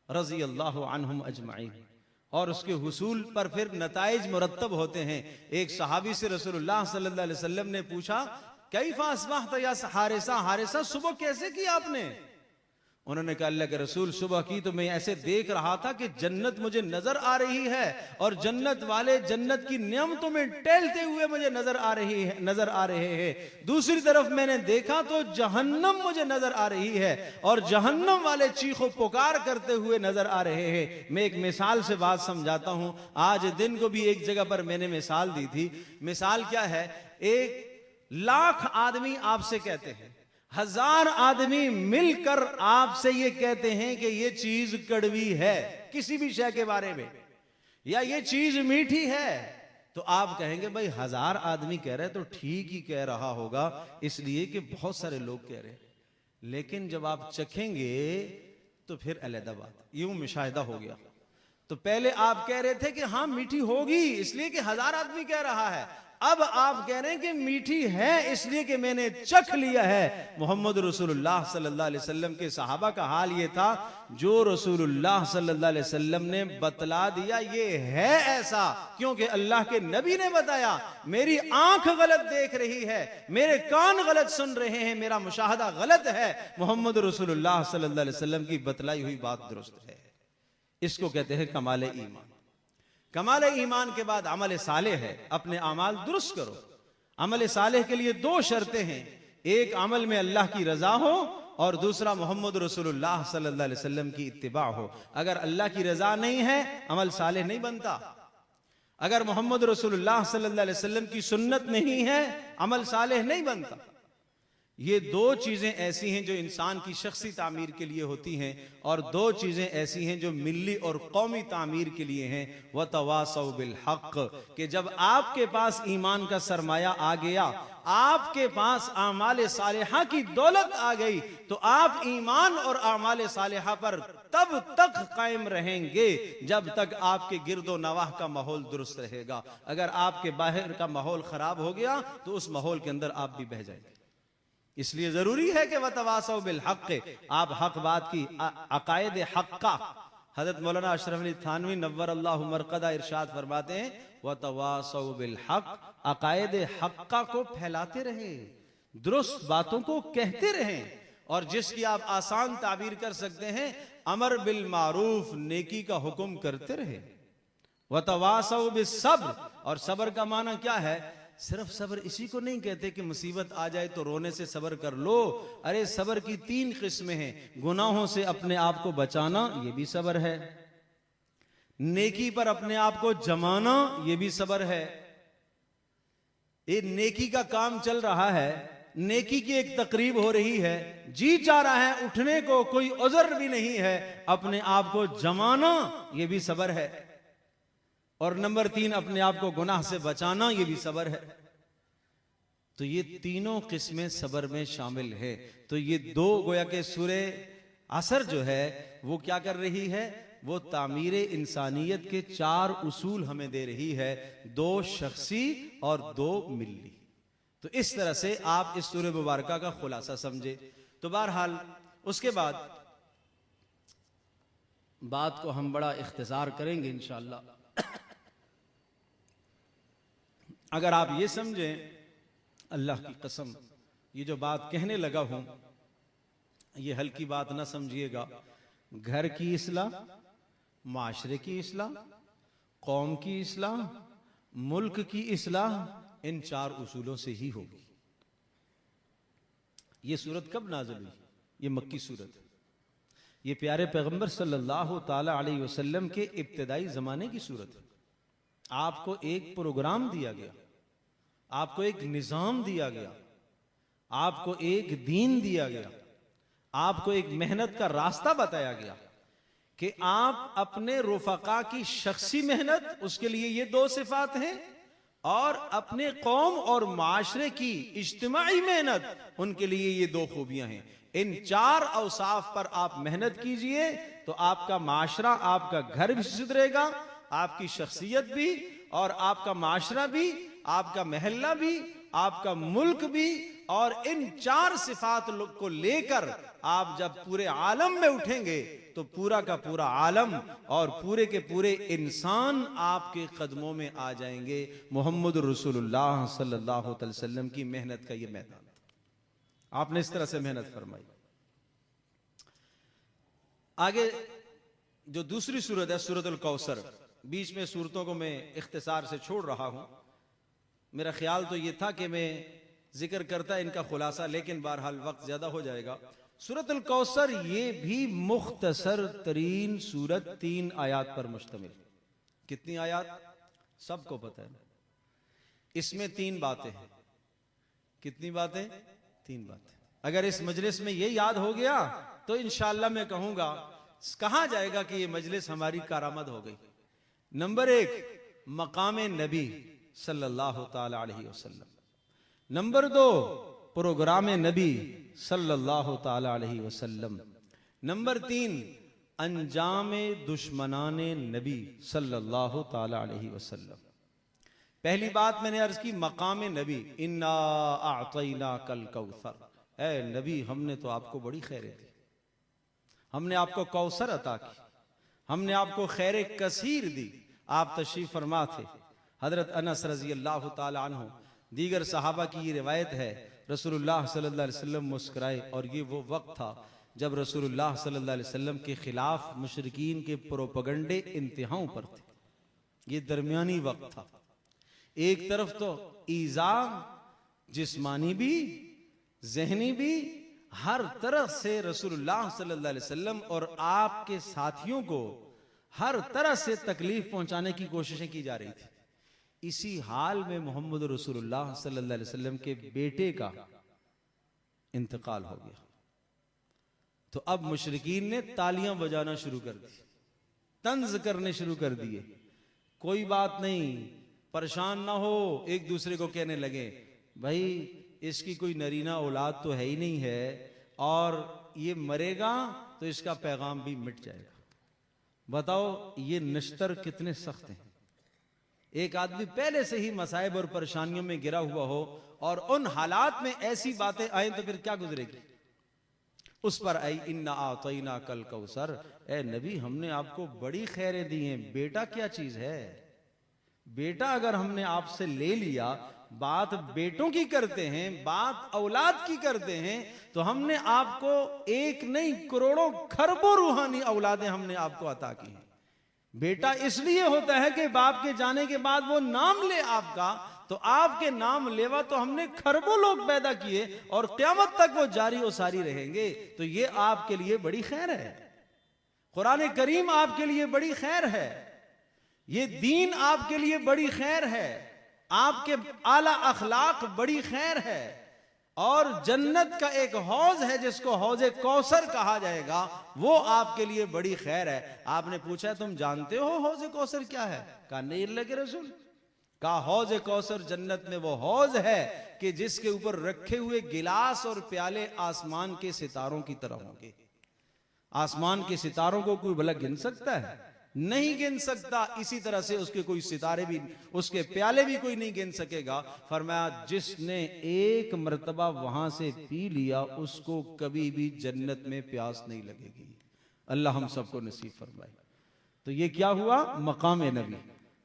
Speaker 1: رضی اللہ عنہم اجمعین۔ اور اس کے حصول پر پھر نتائج مرتب ہوتے ہیں۔ ایک صحابی سے رسول اللہ صلی اللہ علیہ وسلم نے پوچھا کیف اصبحت یا حارثہ، حارثہ صبح کیسے کی آپ نے؟ انہوں نے کہا اللہ کے رسول صبح کی تو میں ایسے دیکھ رہا تھا کہ جنت مجھے نظر آ رہی ہے اور جنت والے جنت کی نعمتوں میں ٹہلتے ہوئے مجھے نظر آ رہے ہیں۔ دوسری طرف میں نے دیکھا تو جہنم مجھے نظر آ رہی ہے اور جہنم والے چیخ و پکار کرتے ہوئے نظر آ رہے ہیں۔ میں ایک مثال سے بات سمجھاتا ہوں۔ آج دن کو بھی ایک جگہ پر میں نے مثال دی تھی۔ مثال کیا ہے؟ 1,00,000 آدمی آپ سے کہتے ہیں، 1000 آدمی مل کر آپ سے یہ کہتے ہیں کہ یہ چیز کڑوی ہے کسی بھی شے کے بارے میں، یا یہ چیز میٹھی ہے، تو آپ کہیں گے بھائی 1000 آدمی کہہ رہے تو ٹھیک ہی کہہ رہا ہوگا، اس لیے کہ بہت سارے لوگ کہہ رہے۔ لیکن جب آپ چکھیں گے تو پھر علیحدہ بات، یوں مشاہدہ ہو گیا۔ تو پہلے آپ کہہ رہے تھے کہ ہاں میٹھی ہوگی اس لیے کہ 1000 آدمی کہہ رہا ہے، اب آپ کہہ رہے ہیں کہ میٹھی ہے اس لیے کہ میں نے چکھ لیا ہے۔ محمد رسول اللہ صلی اللہ علیہ وسلم کے صحابہ کا حال یہ تھا، جو رسول اللہ صلی اللہ علیہ وسلم نے بتلا دیا یہ ہے ایسا، کیونکہ اللہ کے نبی نے بتایا۔ میری آنکھ غلط دیکھ رہی ہے، میرے کان غلط سن رہے ہیں، میرا مشاہدہ غلط ہے، محمد رسول اللہ صلی اللہ علیہ وسلم کی بتلائی ہوئی بات درست ہے۔ اس کو کہتے ہیں کمال ایمان۔ کمال ایمان کے بعد عمل صالح ہے، اپنے اعمال درست کرو۔ عمل صالح کے لیے 2 شرطیں ہیں، ایک عمل میں اللہ کی رضا ہو اور دوسرا محمد رسول اللہ صلی اللہ علیہ وسلم کی اتباع ہو۔ اگر اللہ کی رضا نہیں ہے عمل صالح نہیں بنتا، اگر محمد رسول اللہ صلی اللہ علیہ وسلم کی سنت نہیں ہے عمل صالح نہیں بنتا۔ یہ 2 چیزیں ایسی ہیں جو انسان کی شخصی تعمیر کے لیے ہوتی ہیں، اور 2 چیزیں ایسی ہیں جو ملی اور قومی تعمیر کے لیے ہیں۔ وَتَوَاصَوْا بِالْحَقِّ، کہ جب آپ کے پاس ایمان کا سرمایہ آ گیا، آپ کے پاس اعمال صالحہ کی دولت آ گئی، تو آپ ایمان اور اعمال صالحہ پر تب تک قائم رہیں گے جب تک آپ کے گرد و نواح کا ماحول درست رہے گا۔ اگر آپ کے باہر کا ماحول خراب ہو گیا تو اس ماحول کے اندر آپ بھی بہہ جائیں گے۔ اس لیے ضروری ہے کہ وَتَوَاصَوْا بِالْحَقِّ، آپ حق بات کی، عقائد حقہ۔ حضرت مولانا اشرف علی تھانوی نور اللہ مرقدہ ارشاد فرماتے ہیں وَتَوَاصَوْا بِالْحَقِّ، عقائد حقہ کو پھیلاتے رہیں، درست باتوں کو کہتے رہیں، اور جس کی آپ آسان تعبیر کر سکتے ہیں امر بالمعروف، نیکی کا حکم کرتے رہیں۔ وَتَوَاصَوْا بِالصَّبْرِ، اور صبر کا معنی کیا ہے؟ صرف صبر اسی کو نہیں کہتے کہ مصیبت آ جائے تو رونے سے صبر کر لو۔ ارے صبر کی 3 قسمیں ہیں، گناہوں سے اپنے آپ کو بچانا یہ بھی صبر ہے، نیکی پر اپنے آپ کو جمانا یہ بھی صبر ہے۔ یہ نیکی کا کام چل رہا ہے، نیکی کی ایک تقریب ہو رہی ہے، جی چاہ رہا ہے اٹھنے کو، کوئی عذر بھی نہیں ہے، اپنے آپ کو جمانا یہ بھی صبر ہے۔ اور نمبر 3 اپنے آپ کو گناہ سے بچانا یہ بھی صبر ہے۔ تو یہ تینوں قسمیں صبر میں شامل ہے۔ تو یہ 2 گویا کہ سورہ عصر جو ہے وہ کیا کر رہی ہے؟ وہ تعمیر انسانیت کے 4 اصول ہمیں دے رہی ہے، 2 شخصی اور 2 ملی۔ تو اس طرح سے آپ اس سورہ مبارکہ کا خلاصہ سمجھے۔ تو بہرحال اس کے بعد بات کو ہم بڑا اختصار کریں گے انشاءاللہ۔ اگر آپ یہ سمجھیں، اللہ کی قسم یہ جو بات کہنے لگا ہوں یہ ہلکی بات نہ سمجھیے گا، گھر کی اصلاح، معاشرے کی اصلاح، قوم کی اصلاح، ملک کی اصلاح ان 4 اصولوں سے ہی ہوگی۔ یہ سورت کب نازل ہوئی؟ یہ مکی سورت ہے، یہ پیارے پیغمبر صلی اللہ تعالی علیہ وسلم کے ابتدائی زمانے کی سورت ہے۔ آپ کو ایک پروگرام دیا گیا، آپ کو ایک نظام دیا گیا، آپ کو ایک دین دیا گیا، آپ کو ایک محنت کا راستہ بتایا گیا کہ آپ اپنے رفقا کی شخصی محنت، اس کے لیے یہ 2 صفات ہیں، اور اپنے قوم اور معاشرے کی اجتماعی محنت، ان کے لیے یہ 2 خوبیاں ہیں۔ ان 4 اوصاف پر آپ محنت کیجئے تو آپ کا معاشرہ، آپ کا گھر بھی سدھرے گا، آپ کی شخصیت بھی، اور آپ کا معاشرہ بھی، آپ کا محلہ بھی، آپ کا ملک بھی، اور ان 4 صفات کو لے کر آپ جب پورے عالم میں اٹھیں گے تو پورا کا پورا عالم اور پورے کے پورے انسان آپ کے قدموں میں آ جائیں گے۔ محمد رسول اللہ صلی اللہ علیہ وسلم کی محنت کا یہ میدان تھا، آپ نے اس طرح سے محنت فرمائی۔ آگے جو دوسری سورت ہے سورۃ الکوثر، بیچ میں سورتوں کو میں اختصار سے چھوڑ رہا ہوں، میرا خیال تو یہ تھا کہ میں ذکر کرتا ان کا خلاصہ، لیکن بہرحال وقت زیادہ ہو جائے گا۔ سورۃ الکوثر یہ بھی مختصر ترین سورت 3 آیات پر مشتمل۔ کتنی آیات؟ سب کو پتہ ہے، اس میں 3 باتیں ہیں۔ کتنی باتیں؟ 3 باتیں۔ اگر اس مجلس میں یہ یاد ہو گیا تو انشاءاللہ میں کہوں گا، کہا جائے گا کہ یہ مجلس ہماری کارآمد ہو گئی۔ نمبر 1 مقام نبی صلی اللہ تعالی علیہ وسلم۔ نمبر 2 پروگرام نبی صلی اللہ تعالی علیہ وسلم۔ نمبر 3 انجام دشمنان نبی صلی اللہ تعالی علیہ وسلم۔ پہلی بات میں نے عرض کی مقام نبی، انا اعطیناک الکوثر، اے نبی ہم نے تو آپ کو بڑی خیریں دی، ہم نے آپ کو کوثر عطا کی، ہم نے آپ کو خیر کثیر دی۔ آپ تشریف فرما تھے، حضرت انس رضی اللہ تعالی عنہ، دیگر صحابہ کی یہ روایت ہے، رسول اللہ صلی اللہ علیہ وسلم مسکرائے، اور یہ وہ وقت تھا جب رسول اللہ صلی اللہ علیہ وسلم کے خلاف مشرکین کے پروپیگنڈے انتہاؤں پر تھے۔ یہ درمیانی وقت تھا، ایک طرف تو ایذا جسمانی بھی ذہنی بھی، ہر طرح سے رسول اللہ صلی اللہ علیہ وسلم اور آپ کے ساتھیوں کو ہر طرح سے تکلیف پہنچانے کی کوششیں کی جا رہی تھی۔ اسی حال میں محمد رسول اللہ صلی اللہ علیہ وسلم کے بیٹے کا انتقال ہو گیا، تو اب مشرکین نے تالیاں بجانا شروع کر دی، طنز کرنے شروع کر دیے۔ کوئی بات نہیں، پریشان نہ ہو، ایک دوسرے کو کہنے لگے بھائی اس کی کوئی نرینہ اولاد تو ہے ہی نہیں ہے، اور یہ مرے گا تو اس کا پیغام بھی مٹ جائے گا۔ بتاؤ یہ نشتر کتنے سخت ہیں۔ ایک آدمی پہلے سے ہی مصائب اور پریشانیوں میں گرا ہوا ہو اور ان حالات میں ایسی باتیں آئیں تو پھر کیا گزرے گی؟ اس پر آئی انا اعطیناک الکوثر، اے نبی ہم نے آپ کو بڑی خیریں دی ہیں، بیٹا کیا چیز ہے؟ بیٹا اگر ہم نے آپ سے لے لیا، بات بیٹوں کی کرتے ہیں، بات اولاد کی کرتے ہیں، تو ہم نے آپ کو ایک نہیں کروڑوں کھربوں روحانی اولادیں ہم نے آپ کو عطا کی ہیں۔ بیٹا اس لیے ہوتا ہے کہ باپ کے جانے کے بعد وہ نام لے آپ کا، تو آپ کے نام لیوا تو ہم نے کھربوں لوگ پیدا کیے اور قیامت تک وہ جاری و ساری رہیں گے، تو یہ آپ کے لیے بڑی خیر ہے۔ قرآن کریم آپ کے لیے بڑی خیر ہے، یہ دین آپ کے لیے بڑی خیر ہے، آپ کے اعلیٰ اخلاق بڑی خیر ہے، اور جنت کا ایک حوض ہے جس کو حوض کوثر کہا جائے گا، وہ آپ کے لیے بڑی خیر ہے۔ آپ نے پوچھا تم جانتے ہو حوض کوثر کیا ہے؟ کہا نہیں اللہ کے رسول۔ کہا حوض کوثر جنت میں وہ حوض ہے کہ جس کے اوپر رکھے ہوئے گلاس اور پیالے آسمان کے ستاروں کی طرح ہوں گے۔ آسمان کے ستاروں کو کوئی بھلا گن سکتا ہے؟ نہیں گن سکتا۔ اسی طرح سے اس کے کوئی ستارے بھی، اس کے پیالے بھی کوئی نہیں گن سکے گا۔ فرمایا جس نے ایک مرتبہ وہاں سے پی لیا اس کو کبھی بھی جنت میں پیاس نہیں لگے گی۔ اللہ ہم سب کو نصیب فرمائے۔ تو یہ کیا ہوا؟ مقام نبی۔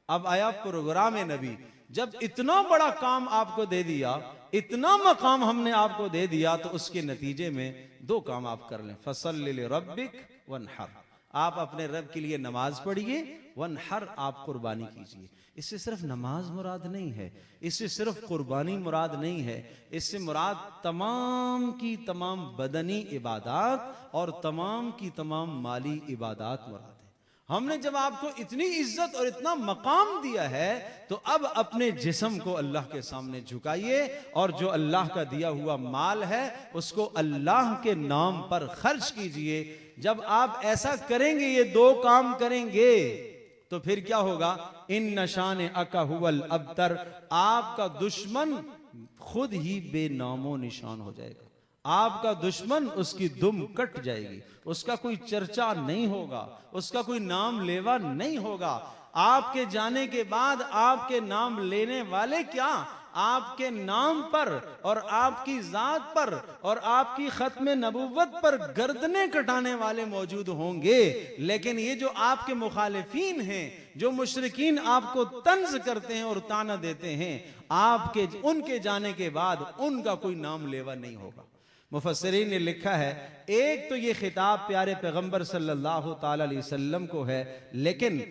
Speaker 1: اب آیا پروگرام نبی۔ جب اتنا بڑا کام آپ کو دے دیا، اتنا مقام ہم نے آپ کو دے دیا، تو اس کے نتیجے میں 2 کام آپ کر لیں۔ فَصَلِّ لِرَبِّكَ وَانْحَرْ، آپ اپنے رب کے لیے نماز پڑھیے، وَانْحَرْ آپ قربانی کیجئے۔ اس سے صرف نماز مراد نہیں ہے، اس سے صرف قربانی مراد نہیں ہے، اس سے مراد تمام کی تمام بدنی عبادات اور تمام کی تمام مالی عبادات مراد ہے۔ ہم نے جب آپ کو اتنی عزت اور اتنا مقام دیا ہے تو اب اپنے جسم کو اللہ کے سامنے جھکائیے، اور جو اللہ کا دیا ہوا مال ہے اس کو اللہ کے نام پر خرچ کیجئے۔ جب آپ ایسا کریں گے، یہ 2 کام کریں گے، تو پھر کیا ہوگا؟ ان نشان اکا هو الابتر، آپ کا دشمن خود ہی بے نام و نشان ہو جائے گا۔ آپ کا دشمن، اس کی دم کٹ جائے گی، اس کا کوئی چرچا نہیں ہوگا، اس کا کوئی نام لیوا نہیں ہوگا۔ آپ کے جانے کے بعد آپ کے نام لینے والے کیا، آپ کے نام پر اور آپ کی ذات پر اور آپ کی ختم نبوت پر گردنیں کٹانے والے موجود ہوں گے، لیکن یہ جو آپ کے مخالفین ہیں، جو مشرکین آپ کو طنز کرتے ہیں اور طعنہ دیتے ہیں، آپ کے ان کے جانے کے بعد ان کا کوئی نام لیوا نہیں ہوگا۔ مفسرین نے لکھا ہے ایک تو یہ خطاب پیارے پیغمبر صلی اللہ تعالی علیہ وسلم کو ہے، لیکن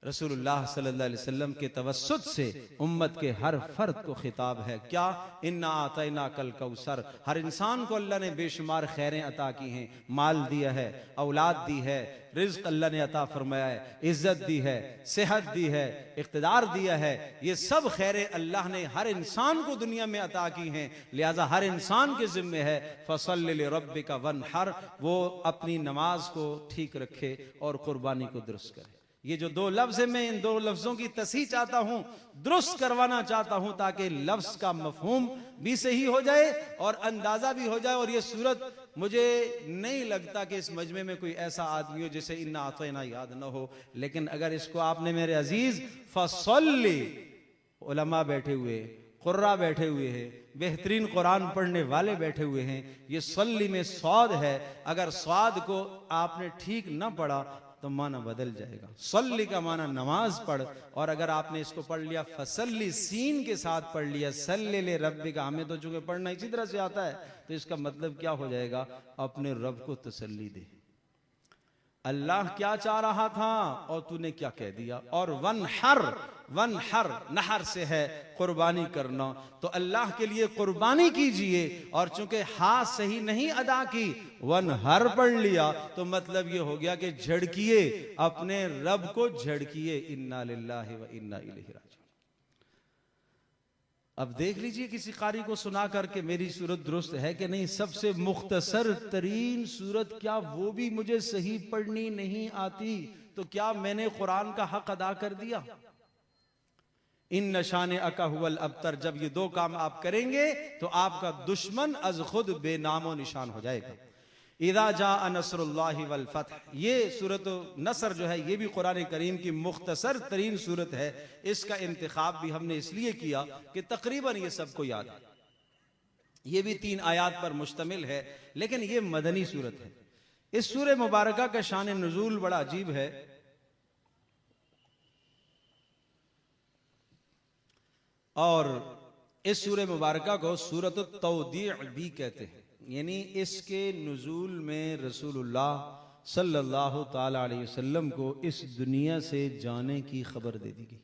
Speaker 1: رسول اللہ صلی اللہ علیہ وسلم کے توسط سے امت کے ہر فرد کو خطاب ہے۔ کیا؟ اِنَّا أَعْطَيْنَاكَ الْكَوْثَرَ۔ ہر انسان کو اللہ نے بے شمار خیریں عطا کی ہیں، مال دیا ہے، اولاد دی ہے، رزق اللہ نے عطا فرمایا ہے، عزت دی ہے، صحت دی ہے، اقتدار دیا ہے، یہ سب خیریں اللہ نے ہر انسان کو دنیا میں عطا کی ہیں، لہذا ہر انسان کے ذمہ ہے فَصَلِّ لِرَبِّكَ وَانْحَرْ، وہ اپنی نماز کو ٹھیک رکھے اور قربانی کو درست کرے۔ یہ جو دو لفظ ہیں، میں ان دو لفظوں کی تصحیح چاہتا ہوں، درست کروانا چاہتا ہوں تاکہ لفظ کا مفہوم بھی صحیح ہو جائے اور اندازہ بھی ہو جائے۔ اور یہ صورت مجھے نہیں لگتا کہ اس مجمع میں کوئی ایسا آدمی ہو جسے اِنَّا أَعْطَيْنَا یاد نہ ہو، لیکن اگر اس کو آپ نے میرے عزیز فَصَلِّ، علماء بیٹھے ہوئے، قرآن بیٹھے ہوئے ہیں، بہترین قرآن پڑھنے والے بیٹھے ہوئے ہیں، یہ صلی میں صاد ہے، اگر صاد کو آپ نے ٹھیک نہ پڑھا تو معنی بدل جائے گا۔ صلی کا معنی نماز پڑھ، اور اگر آپ نے اس کو پڑھ لیا فصلی سین کے ساتھ پڑھ لیا صلی لربک، ہمیں تو چونکہ پڑھنا اسی طرح سے آتا ہے تو اس کا مطلب کیا ہو جائے گا؟ اپنے رب کو تسلی دے، اللہ کیا چاہ رہا تھا اور تو نے کیا کہہ دیا۔ اور ونحر، ونحر نحر سے ہے قربانی کرنا، تو اللہ کے لیے قربانی کیجئے، اور چونکہ ہاتھ صحیح نہیں ادا کی ونحر پڑھ لیا تو مطلب یہ ہو گیا کہ جھڑکیے، اپنے رب کو جھڑکیے۔ انا للہ و انا الیہ راجعون۔ اب دیکھ لیجئے کسی قاری کو سنا کر کے میری صورت درست ہے کہ نہیں۔ سب سے مختصر ترین صورت، کیا وہ بھی مجھے صحیح پڑھنی نہیں آتی تو کیا میں نے قرآن کا حق ادا کر دیا؟ ان شانئک ھو الابتر، جب یہ دو کام آپ کریں گے تو آپ کا دشمن از خود بے نام و نشان ہو جائے گا۔ اذا جاء نصر اللہ والفتح، یہ سورۃ نصر جو ہے یہ بھی قرآن کریم کی مختصر ترین صورت ہے۔ اس کا انتخاب بھی ہم نے اس لیے کیا کہ تقریباً یہ سب کو یاد ہے، یہ بھی 3 آیات پر مشتمل ہے، لیکن یہ مدنی صورت ہے۔ اس سورہ مبارکہ کا شان نزول بڑا عجیب ہے۔ اور اس سورہ مبارکہ کو سورۃ التودیع بھی کہتے ہیں، یعنی اس کے نزول میں رسول اللہ صلی اللہ تعالی علیہ وسلم کو اس دنیا سے جانے کی خبر دے دی گئی،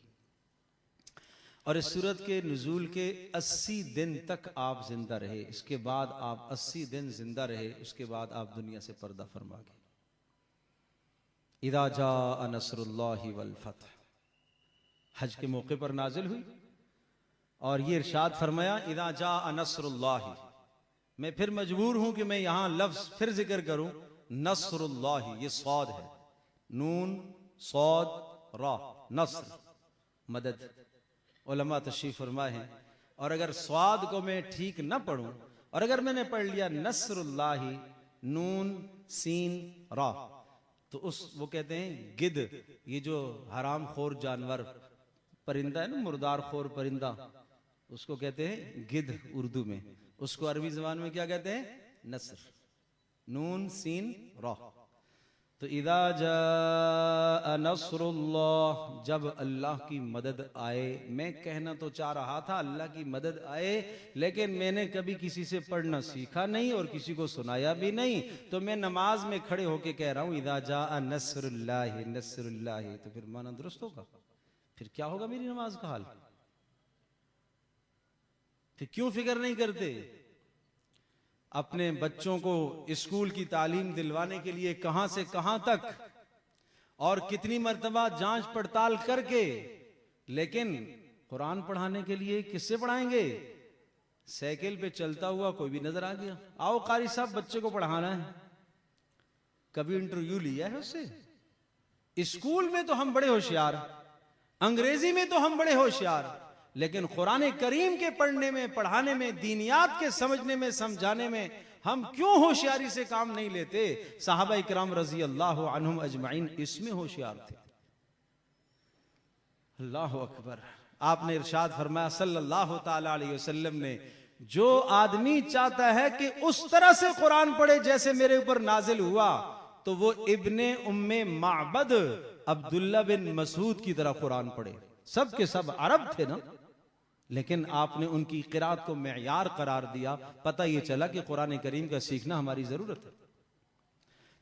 Speaker 1: اور اس سورت کے نزول کے 80 دن تک آپ زندہ رہے۔ اس کے بعد آپ 80 دن زندہ رہے، اس کے بعد آپ دنیا سے پردہ فرما گئے۔ اذا جاء نصر اللہ والفتح حج کے موقع پر نازل ہوئی، اور یہ ارشاد فرمایا اذا جاء نصر اللہ۔ میں پھر مجبور ہوں کہ میں یہاں لفظ پھر ذکر کروں، نصر اللہ، یہ صاد ہے، نون صاد را، نصر مدد۔ علماء تشریف فرمائے ہیں، اور اگر صاد کو میں ٹھیک نہ پڑھوں اور اگر میں نے پڑھ لیا نصر اللہ نون سین را، تو وہ کہتے ہیں گدھ، یہ جو حرام خور جانور پرندہ ہے نا، مردار خور پرندہ، اس کو کہتے ہیں گدھ اردو میں، اس کو عربی زبان میں کیا کہتے ہیں؟ نصر، نون سین را۔ تو اذا جاء نصر اللہ، جب اللہ کی مدد آئے۔ میں کہنا تو چاہ رہا تھا اللہ کی مدد آئے، لیکن میں نے کبھی کسی سے پڑھنا سیکھا نہیں اور کسی کو سنایا بھی نہیں، تو میں نماز میں کھڑے ہو کے کہہ رہا ہوں اذا جاء نصر اللہ، نصر اللہ، تو پھر معنی درست ہوگا؟ پھر کیا ہوگا میری نماز کا حال؟ پھر کیوں فکر نہیں کرتے؟ اپنے بچوں کو اسکول کی تعلیم دلوانے کے لیے کہاں سے کہاں تک اور کتنی مرتبہ جانچ پڑتال کر کے، لیکن قرآن پڑھانے کے لیے کس سے پڑھائیں گے؟ سائیکل پہ چلتا ہوا کوئی بھی نظر آ گیا، آؤ قاری صاحب بچے کو پڑھانا ہے، کبھی انٹرویو لیا ہے اس سے؟ اسکول میں تو ہم بڑے ہوشیار، انگریزی میں تو ہم بڑے ہوشیار، لیکن قرآن کریم کے پڑھنے میں، پڑھانے میں، دینیات کے سمجھنے میں، سمجھانے میں ہم کیوں ہوشیاری سے کام نہیں لیتے؟ صحابہ اکرام رضی اللہ عنہم اجمعین اس میں ہوشیار تھے۔ اللہ اکبر، آپ نے ارشاد فرمایا صلی اللہ تعالی علیہ وسلم نے، جو آدمی چاہتا ہے کہ اس طرح سے قرآن پڑھے جیسے میرے اوپر نازل ہوا، تو وہ ابن ام معبد عبداللہ بن مسعود کی طرح قرآن پڑھے۔ سب کے سب عرب تھے نا، لیکن آپ نے ان کی قرات کو معیار قرار دیا۔ پتہ یہ چلا کہ قرآن کریم کا سیکھنا ہماری ضرورت ہے۔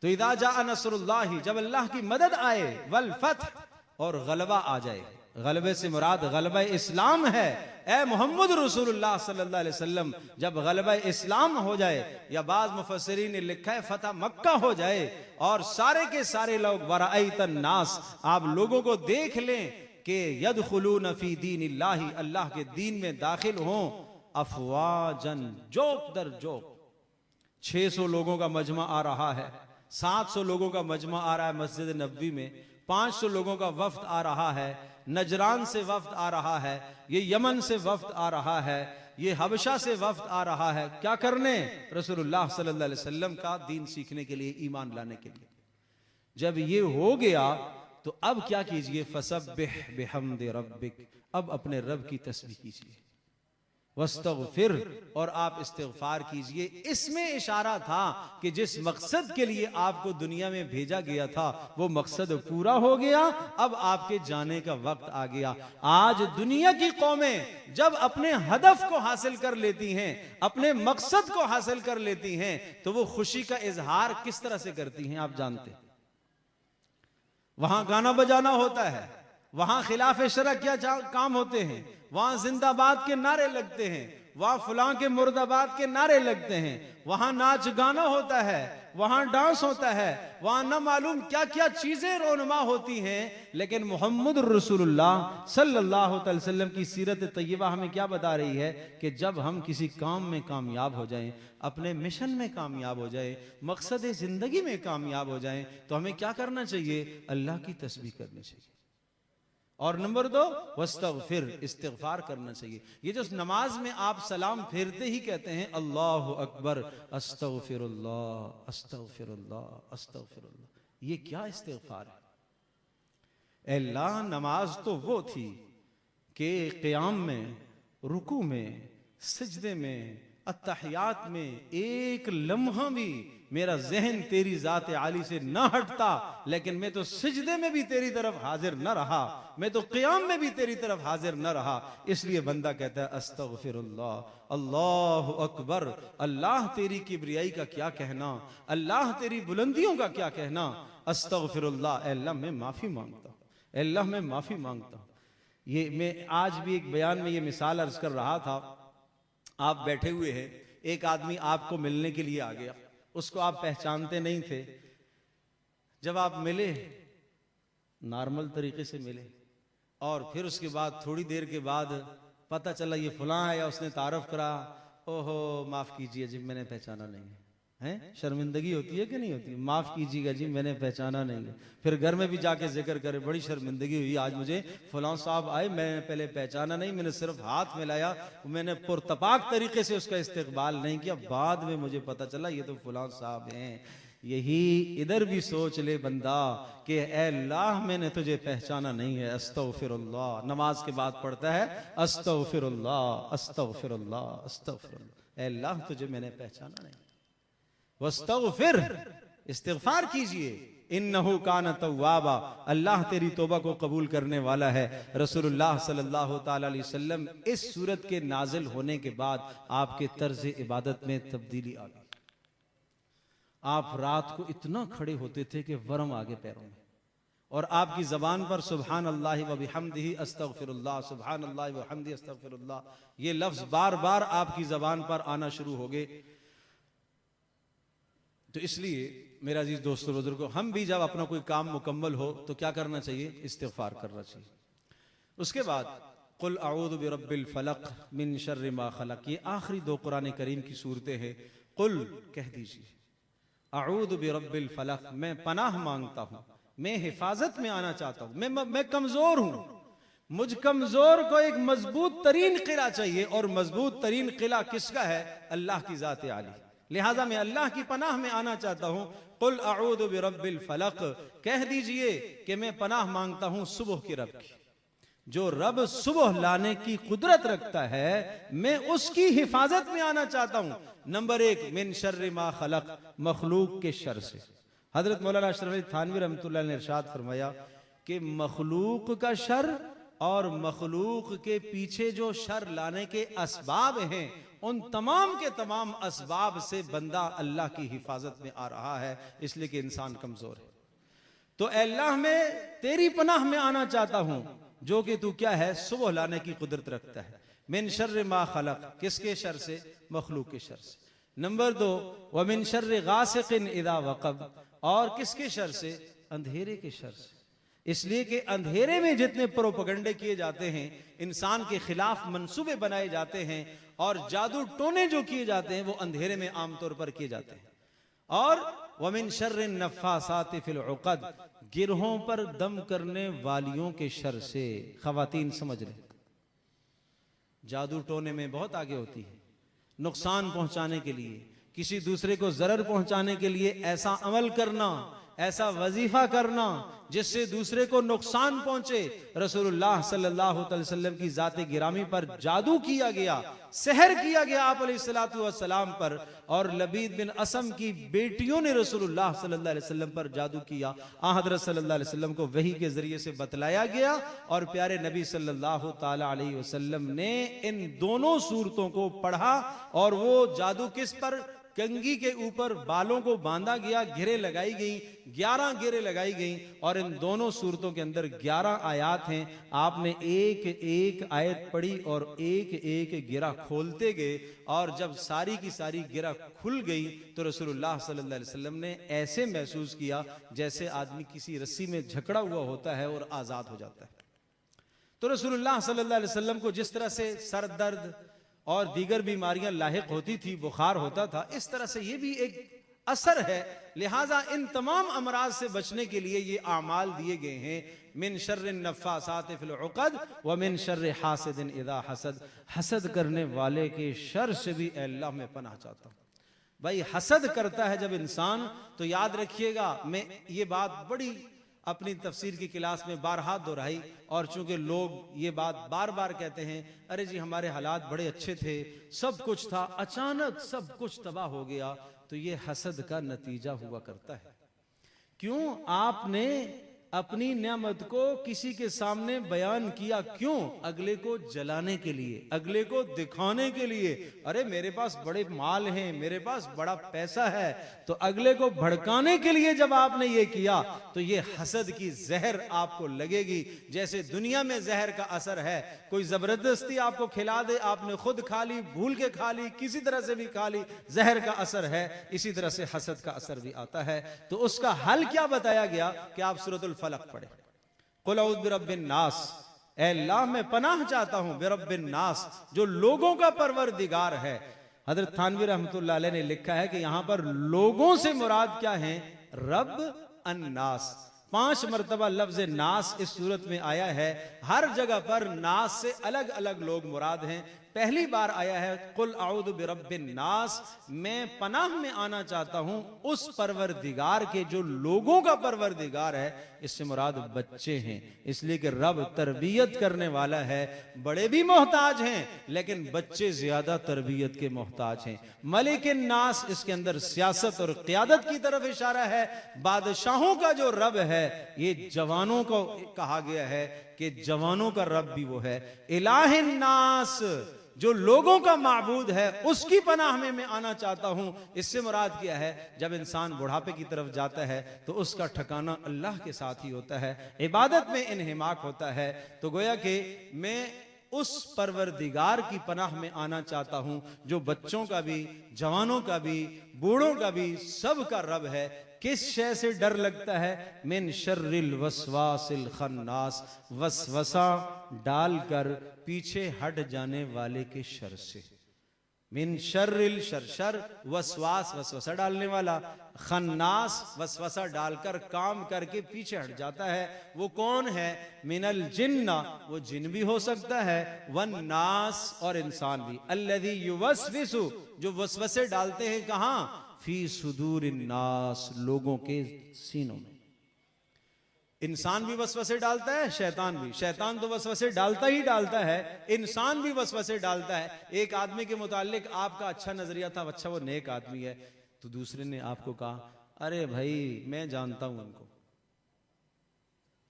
Speaker 1: تو اذا جاء نصر اللہ، جب اللہ کی مدد آئے، والفتح، اور غلبہ آ جائے۔ غلبے سے مراد غلبہ اسلام ہے۔ اے محمد رسول اللہ صلی اللہ علیہ وسلم، جب غلبہ اسلام ہو جائے، یا بعض مفسرین نے لکھا ہے فتح مکہ ہو جائے، اور سارے کے سارے لوگ ورأیت الناس، آپ لوگوں کو دیکھ لیں کہ یدخلون فی دین اللہ، اللہ کے دین میں داخل ہوں، افواجن، جوک در جوک۔ 600 لوگوں کا مجمع آ رہا ہے، 700 لوگوں کا مجمع آ رہا ہے مسجد نبوی میں، 500 لوگوں کا وفد آ رہا ہے، نجران سے وفد آ رہا ہے، یہ یمن سے وفد آ رہا ہے، یہ حبشہ سے وفد آ رہا ہے۔ کیا کرنے؟ رسول اللہ صلی اللہ علیہ وسلم کا دین سیکھنے کے لیے، ایمان لانے کے لیے۔ جب یہ ہو گیا تو اب کیا کیجئے؟ فسبح بحمد ربک، اب اپنے رب کی تسبیح کیجئے، واستغفر، اور آپ استغفار کیجئے۔ اس میں اشارہ تھا کہ جس مقصد کے لیے آپ کو دنیا میں بھیجا گیا تھا وہ مقصد پورا ہو گیا، اب آپ کے جانے کا وقت آ گیا۔ آج دنیا کی قومیں جب اپنے ہدف کو حاصل کر لیتی ہیں، اپنے مقصد کو حاصل کر لیتی ہیں، تو وہ خوشی کا اظہار کس طرح سے کرتی ہیں آپ جانتے ہیں۔ وہاں گانا بجانا ہوتا ہے، وہاں خلاف شرع کیا کام ہوتے ہیں، وہاں زندہ باد کے نعرے لگتے ہیں، وہاں فلاں کے مرد آباد کے نعرے لگتے ہیں، وہاں ناچ گانا ہوتا ہے، وہاں ڈانس ہوتا ہے، وہاں نہ معلوم کیا کیا چیزیں رونما ہوتی ہیں۔ لیکن محمد رسول اللہ صلی اللہ علیہ وسلم کی سیرت طیبہ ہمیں کیا بتا رہی ہے کہ جب ہم کسی کام میں کامیاب ہو جائیں، اپنے مشن میں کامیاب ہو جائیں، مقصد زندگی میں کامیاب ہو جائیں، تو ہمیں کیا کرنا چاہیے؟ اللہ کی تسبیح کرنی چاہیے۔ اور نمبر 2، واستغفر، استغفار کرنا چاہیے۔ یہ جو نماز میں آپ سلام پھیرتے ہی کہتے ہیں اللہ اکبر، استغفر اللہ، استغفر اللہ، استغفر اللہ، یہ کیا استغفار ہے؟ اے اللہ، نماز تو وہ تھی کہ قیام میں، رکوع میں، سجدے میں، التحیات میں ایک لمحہ بھی میرا ذہن تیری ذات عالی سے نہ ہٹتا، لیکن میں تو سجدے میں بھی تیری طرف حاضر نہ رہا، میں تو قیام میں بھی تیری طرف حاضر نہ رہا۔ اس لیے بندہ کہتا ہے استغفر اللہ، اللہ اکبر، اللہ تیری کبریائی کا کیا کہنا، اللہ تیری بلندیوں کا کیا کہنا، استغفر اللہ، اے اللہ میں معافی مانگتا ہوں، اے اللہ میں معافی مانگتا ہوں۔ یہ میں آج بھی ایک بیان میں یہ مثال عرض کر رہا تھا، آپ بیٹھے ہوئے ہیں، ایک آدمی آپ کو ملنے کے لیے آ گیا، اس کو آپ پہچانتے نہیں تھے، جب آپ ملے نارمل طریقے سے ملے، اور پھر اس کے بعد تھوڑی دیر کے بعد پتہ چلا یہ فلاں ہے، یا اس نے تعارف کرا، اوہو معاف کیجئے جی میں نے پہچانا نہیں ہے، شرمندگی ہوتی ہے کہ نہیں ہوتی؟ معاف کیجئے گا جی میں نے پہچانا نہیں ہے۔ پھر گھر میں بھی جا کے ذکر کرے بڑی شرمندگی ہوئی، آج مجھے فلاں صاحب آئے، میں نے پہلے پہچانا نہیں، میں نے صرف ہاتھ ملایا، میں نے پرتپاک طریقے سے اس کا استقبال نہیں کیا، بعد میں مجھے پتا چلا یہ تو فلاں صاحب ہیں۔ یہی ادھر بھی سوچ لے بندہ کہ اے اللہ میں نے تجھے پہچانا نہیں ہے، استغفر اللہ، نماز کے بعد پڑھتا ہے استغفر اللہ، استغفر اللہ، استغفر اللہ، اے اللہ تجھے میں نے پہچانا نہیں۔ واستغفر، استغفار کیجئے، انہو کان توابا، اللہ تیری توبہ کو قبول کرنے والا ہے۔ رسول اللہ صلی اللہ تعالی علیہ وسلم اس سورت کے نازل ہونے کے بعد آپ کے طرز عبادت میں تبدیلی آ گئی۔ آپ رات کو اتنا کھڑے ہوتے تھے کہ ورم آگے پیروں میں، اور آپ کی زبان پر سبحان اللہ و بحمدہ استغفر اللہ، سبحان اللہ و بحمدہ استغفر اللہ، یہ لفظ بار بار آپ کی زبان پر آنا شروع ہو گئے۔ تو اس لیے میرا عزیز دوستو بزرگو، ہم بھی جب اپنا کوئی کام مکمل ہو تو کیا کرنا چاہیے؟ استغفار کرنا چاہیے۔ اس کے بعد قل اعوذ برب الفلق من شر ما خلق، یہ آخری 2 قرآن کریم کی صورتیں ہیں۔ قل، کہہ دیجئے، اعوذ برب الفلق، میں پناہ مانگتا ہوں، میں حفاظت میں آنا چاہتا ہوں، میں کمزور ہوں، مجھ کمزور کو ایک مضبوط ترین قلعہ چاہیے، اور مضبوط ترین قلعہ کس کا ہے؟ اللہ کی ذات عالی، لہٰذا میں اللہ کی پناہ میں آنا چاہتا ہوں۔ قل اعوذ برب الفلق، کہہ دیجئے کہ میں پناہ مانگتا ہوں صبح کے رب کی، جو رب صبح لانے کی قدرت رکھتا ہے میں اس کی حفاظت میں آنا چاہتا ہوں۔ نمبر 1 من شر ما خلق، مخلوق کے شر سے۔ حضرت مولانا اشرف علی تھانوی رحمۃ اللہ نے ارشاد فرمایا کہ مخلوق کا شر اور مخلوق کے پیچھے جو شر لانے کے اسباب ہیں ان تمام کے تمام اسباب سے بندہ اللہ کی حفاظت میں آ رہا ہے، اس لیے کہ انسان کمزور ہے۔ تو اے اللہ میں تیری پناہ میں آنا چاہتا ہوں جو کہ تو کیا ہے، صبح لانے کی قدرت رکھتا ہے۔ من شر ما خلق، کس کے شر سے؟ مخلوق کے شر سے۔ نمبر 2 ومن شر غاسق اذا وقب، اور کس کے شر سے؟ اندھیرے کے شر سے۔ اس لیے کہ اندھیرے میں جتنے پروپیگنڈے کیے جاتے ہیں، انسان کے خلاف منصوبے بنائے جاتے ہیں اور جادو ٹونے جو کیے جاتے ہیں وہ اندھیرے میں عام طور پر کیے جاتے ہیں۔ اور ومن شر النفاثات فی العقد، گرہوں پر دم کرنے والیوں کے شر سے۔ خواتین سمجھ لیں، جادو ٹونے میں بہت آگے ہوتی ہے، نقصان پہنچانے کے لیے، کسی دوسرے کو ضرر پہنچانے کے لیے ایسا عمل کرنا، ایسا وظیفہ کرنا جس سے دوسرے کو نقصان پہنچے۔ رسول اللہ صلی اللہ علیہ وسلم کی ذات گرامی پر جادو کیا گیا، سحر کیا گیا آپ علیہ الصلوۃ والسلام پر، اور لبید بن اسم کی بیٹیوں نے رسول اللہ صلی اللہ علیہ وسلم پر جادو کیا۔ حضرت صلی اللہ علیہ وسلم کو وحی کے ذریعے سے بتلایا گیا اور پیارے نبی صلی اللہ تعالی علیہ وسلم نے ان دونوں صورتوں کو پڑھا، اور وہ جادو کس پر؟ کنگھی کے اوپر بالوں کو باندھا گیا، گھرے لگائی گئیں، 11 گھرے لگائی گئیں، اور ان دونوں صورتوں کے اندر 11 آیات ہیں۔ آپ نے ایک ایک آیت پڑھی اور ایک ایک گھرا کھولتے گئے، اور جب ساری کی ساری گھرا کھل گئی تو رسول اللہ صلی اللہ علیہ وسلم نے ایسے محسوس کیا جیسے آدمی کسی رسی میں جھکڑا ہوا ہوتا ہے اور آزاد ہو جاتا ہے۔ تو رسول اللہ صلی اللہ علیہ وسلم کو جس طرح سے سر درد اور دیگر بیماریاں لاحق ہوتی تھی، بخار ہوتا تھا، اس طرح سے یہ بھی ایک اثر ہے۔ لہٰذا ان تمام امراض سے بچنے کے لیے یہ اعمال دیے گئے ہیں۔ من شر النفاثات فی العقد ومن شر حاسد اذا حسد، حسد کرنے والے کے شر سے بھی اے اللہ میں پناہ چاہتا ہوں۔ بھائی حسد کرتا ہے جب انسان، تو یاد رکھیے گا، میں یہ بات بڑی اپنی تفسیر کی کلاس میں بارہا دہرائی، اور چونکہ لوگ یہ بات بار بار کہتے ہیں، ارے جی ہمارے حالات بڑے اچھے تھے، سب کچھ تھا، اچانک سب کچھ تباہ ہو گیا، تو یہ حسد کا نتیجہ ہوا کرتا ہے۔ کیوں آپ نے اپنی نعمت کو کسی کے سامنے بیان کیا؟ کیوں؟ اگلے کو جلانے کے لیے، اگلے کو دکھانے کے لیے، ارے میرے پاس بڑے مال ہیں، میرے پاس بڑا پیسہ ہے، تو اگلے کو بھڑکانے کے لیے جب آپ نے یہ کیا تو یہ حسد کی زہر آپ کو لگے گی۔ جیسے دنیا میں زہر کا اثر ہے، کوئی زبردستی آپ کو کھلا دے، آپ نے خود کھا لی، بھول کے کھا لی، کسی طرح سے بھی کھا لی، زہر کا اثر ہے، اسی طرح سے حسد کا اثر بھی آتا ہے۔ تو اس کا حل کیا بتایا گیا کہ آپ سورۃ الفلق پڑھیں، قل اعوذ برب الناس، اے اللہ میں پناہ چاہتا ہوں برب الناس، جو لوگوں کا پروردگار ہے۔ حضرت تھانوی رحمۃ اللہ علیہ نے لکھا ہے کہ یہاں پر لوگوں سے مراد کیا ہیں؟ رب الناس۔ 5 مرتبہ لفظ ناس اس صورت میں آیا ہے، ہر جگہ پر ناس سے الگ الگ لوگ مراد ہیں۔ پہلی بار آیا ہے قل اعوذ برب الناس، میں پناہ میں آنا چاہتا ہوں اس پروردگار کے جو لوگوں کا پروردگار ہے، اس سے مراد بچے ہیں، اس لیے کہ رب تربیت کرنے والا ہے۔ بڑے بھی محتاج ہیں لیکن بچے زیادہ تربیت کے محتاج ہیں۔ ملک الناس، اس کے اندر سیاست اور قیادت کی طرف اشارہ ہے۔ بادشاہوں کا جو رب ہے یہ جوانوں کو کہا گیا ہے کہ جوانوں کا رب بھی وہ ہے۔ الہ الناس، جو لوگوں کا معبود ہے، اس کی پناہ میں آنا چاہتا ہوں۔ اس سے مراد کیا ہے؟ جب انسان بڑھاپے کی طرف جاتا ہے تو اس کا ٹھکانہ اللہ کے ساتھ ہی ہوتا ہے، عبادت میں انہماک ہوتا ہے۔ تو گویا کہ میں اس پروردگار کی پناہ میں آنا چاہتا ہوں جو بچوں کا بھی، جوانوں کا بھی، بوڑھوں کا بھی، سب کا رب ہے۔ کس شے سے ڈر لگتا ہے؟ من شر الوسواس الخناس، وسوسہ ڈال کر پیچھے ہٹ جانے والے کے شر سے۔ من شر الشر، شر وسواس، وسوسہ ڈالنے والا، خناس وسوسہ ڈال کر کام کر کے پیچھے ہٹ جاتا ہے، وہ کون ہے؟ من الجن، وہ جن بھی ہو سکتا ہے، والناس، اور انسان بھی، الذی یوسوس، جو وسوسے ڈالتے ہیں کہاں؟ فی صدور الناس، لوگوں کے سینوں میں۔ انسان بھی وسوسے ڈالتا ہے، شیطان بھی. شیطان تو وسوسے ڈالتا ہی ڈالتا ہے، انسان بھی وسوسے ڈالتا ہے. ایک آدمی کے متعلق آپ کا اچھا نظریہ تھا، اچھا وہ نیک آدمی ہے، تو دوسرے نے آپ کو کہا ارے بھائی میں جانتا ہوں ان کو،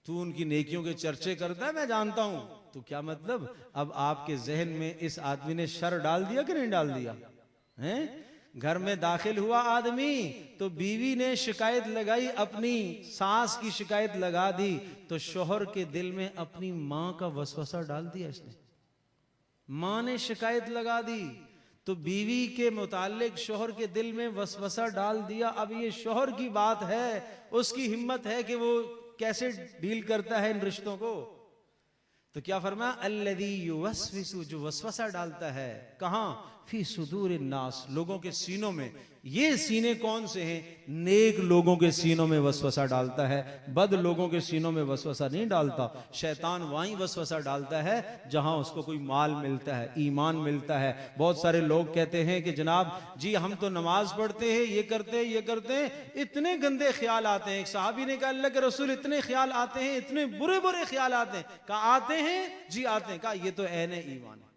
Speaker 1: تو ان کی نیکیوں کے چرچے کرتا ہے، میں جانتا ہوں. تو کیا مطلب؟ اب آپ کے ذہن میں اس آدمی نے شر ڈال دیا کہ نہیں ڈال دیا؟ گھر میں داخل ہوا آدمی تو بیوی نے شکایت لگائی، اپنی ساس کی شکایت لگا دی، تو شوہر کے دل میں اپنی ماں کا وسوسہ ڈال دیا اس نے. ماں نے شکایت لگا دی تو بیوی کے متعلق شوہر کے دل میں وسوسہ ڈال دیا. اب یہ شوہر کی بات ہے، اس کی ہمت ہے کہ وہ کیسے ڈیل کرتا ہے ان رشتوں کو. تو کیا فرمایا؟ الذی یوسوس، جو وسوسہ ڈالتا ہے. کہاں؟ فی صدور الناس، لوگوں کے سینوں میں. یہ سینے کون سے ہیں؟ نیک لوگوں کے سینوں میں وسوسہ ڈالتا ہے، بد لوگوں کے سینوں میں وسوسہ نہیں ڈالتا. شیطان وہیں وسوسہ ڈالتا ہے جہاں اس کو کوئی مال ملتا ہے، ایمان ملتا ہے. بہت سارے لوگ کہتے ہیں کہ جناب جی ہم تو نماز پڑھتے ہیں، یہ کرتے ہیں یہ کرتے ہیں، اتنے گندے خیال آتے ہیں. ایک صحابی نے کہا اللہ کے رسول اتنے خیال آتے ہیں، اتنے برے برے خیال آتے ہیں. کہا آتے ہیں؟ جی آتے ہیں. کہا یہ تو عین ایمان ہے،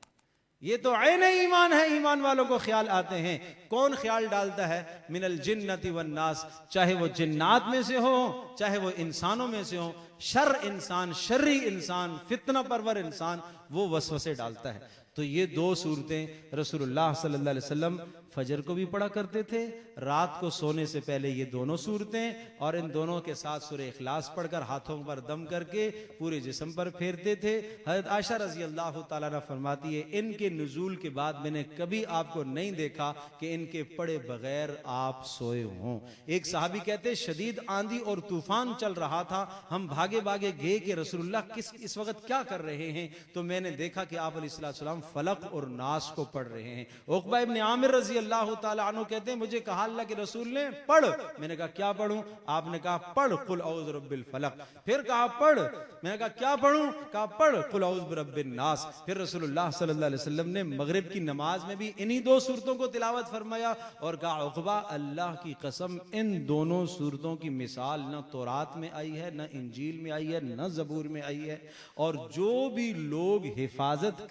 Speaker 1: یہ تو عین ایمان ہے، ایمان والوں کو خیال آتے ہیں. کون خیال ڈالتا ہے؟ من الجنت والناس، چاہے وہ جنات میں سے ہو چاہے وہ انسانوں میں سے ہو. شر انسان، شری انسان، فتنہ پرور انسان وہ وسوسے ڈالتا ہے. تو یہ دو صورتیں رسول اللہ صلی اللہ علیہ وسلم فجر کو بھی پڑھا کرتے تھے، رات کو سونے سے پہلے یہ دونوں صورتیں، اور ان دونوں کے ساتھ سورہ اخلاص پڑھ کر ہاتھوں پر دم کر کے پورے جسم پر پھیرتے تھے. حضرت عائشہ رضی اللہ تعالیٰ عنہ فرماتی ہے ان کے نزول کے بعد میں نے کبھی آپ کو نہیں دیکھا کہ ان کے پڑے بغیر آپ سوئے ہوں. ایک صحابی کہتے شدید آندھی اور طوفان چل رہا تھا، ہم بھاگے بھاگے گئے کہ رسول اللہ اس وقت کیا کر رہے ہیں؟ تو میں نے دیکھا کہ آپ علیہ السلام فلق اور ناس کو پڑھ رہے ہیں. عقبہ ابن عامر رضی اللہ تعالیٰ عنہ کہتے ہیں مجھے کہا اللہ کے رسول نے پڑھ. میں نے کہا کیا پڑھوں؟ آپ نے کہا پڑھ قل اعوذ برب الفلق. پھر کہا پڑھ. میں نے کہا کیا پڑھوں؟ کہا پڑھ قل اعوذ برب الناس. پھر رسول اللہ صلی اللہ علیہ وسلم نے مغرب کی نماز میں بھی انہی دو صورتوں کو تلاوت فرمایا اور کہا عقبہ اللہ کی قسم ان دونوں صورتوں کی مثال نہ تورات میں آئی ہے، نہ انجیل میں آئی ہے، نہ زبور میں آئی ہے. اور جو بھی لوگ حفاظت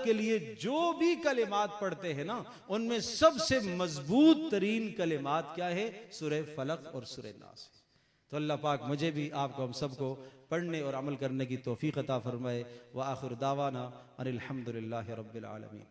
Speaker 1: کے لیے جو بھی کلمات پڑھتے ہیں نا، ان میں سب سے مضبوط ترین کلمات کیا ہے؟ سورہ فلق اور سورہ ناس. تو اللہ پاک مجھے بھی آپ کو ہم سب کو پڑھنے اور عمل کرنے کی توفیق عطا فرمائے. وآخر دعوانا ان الحمدللہ رب العالمین.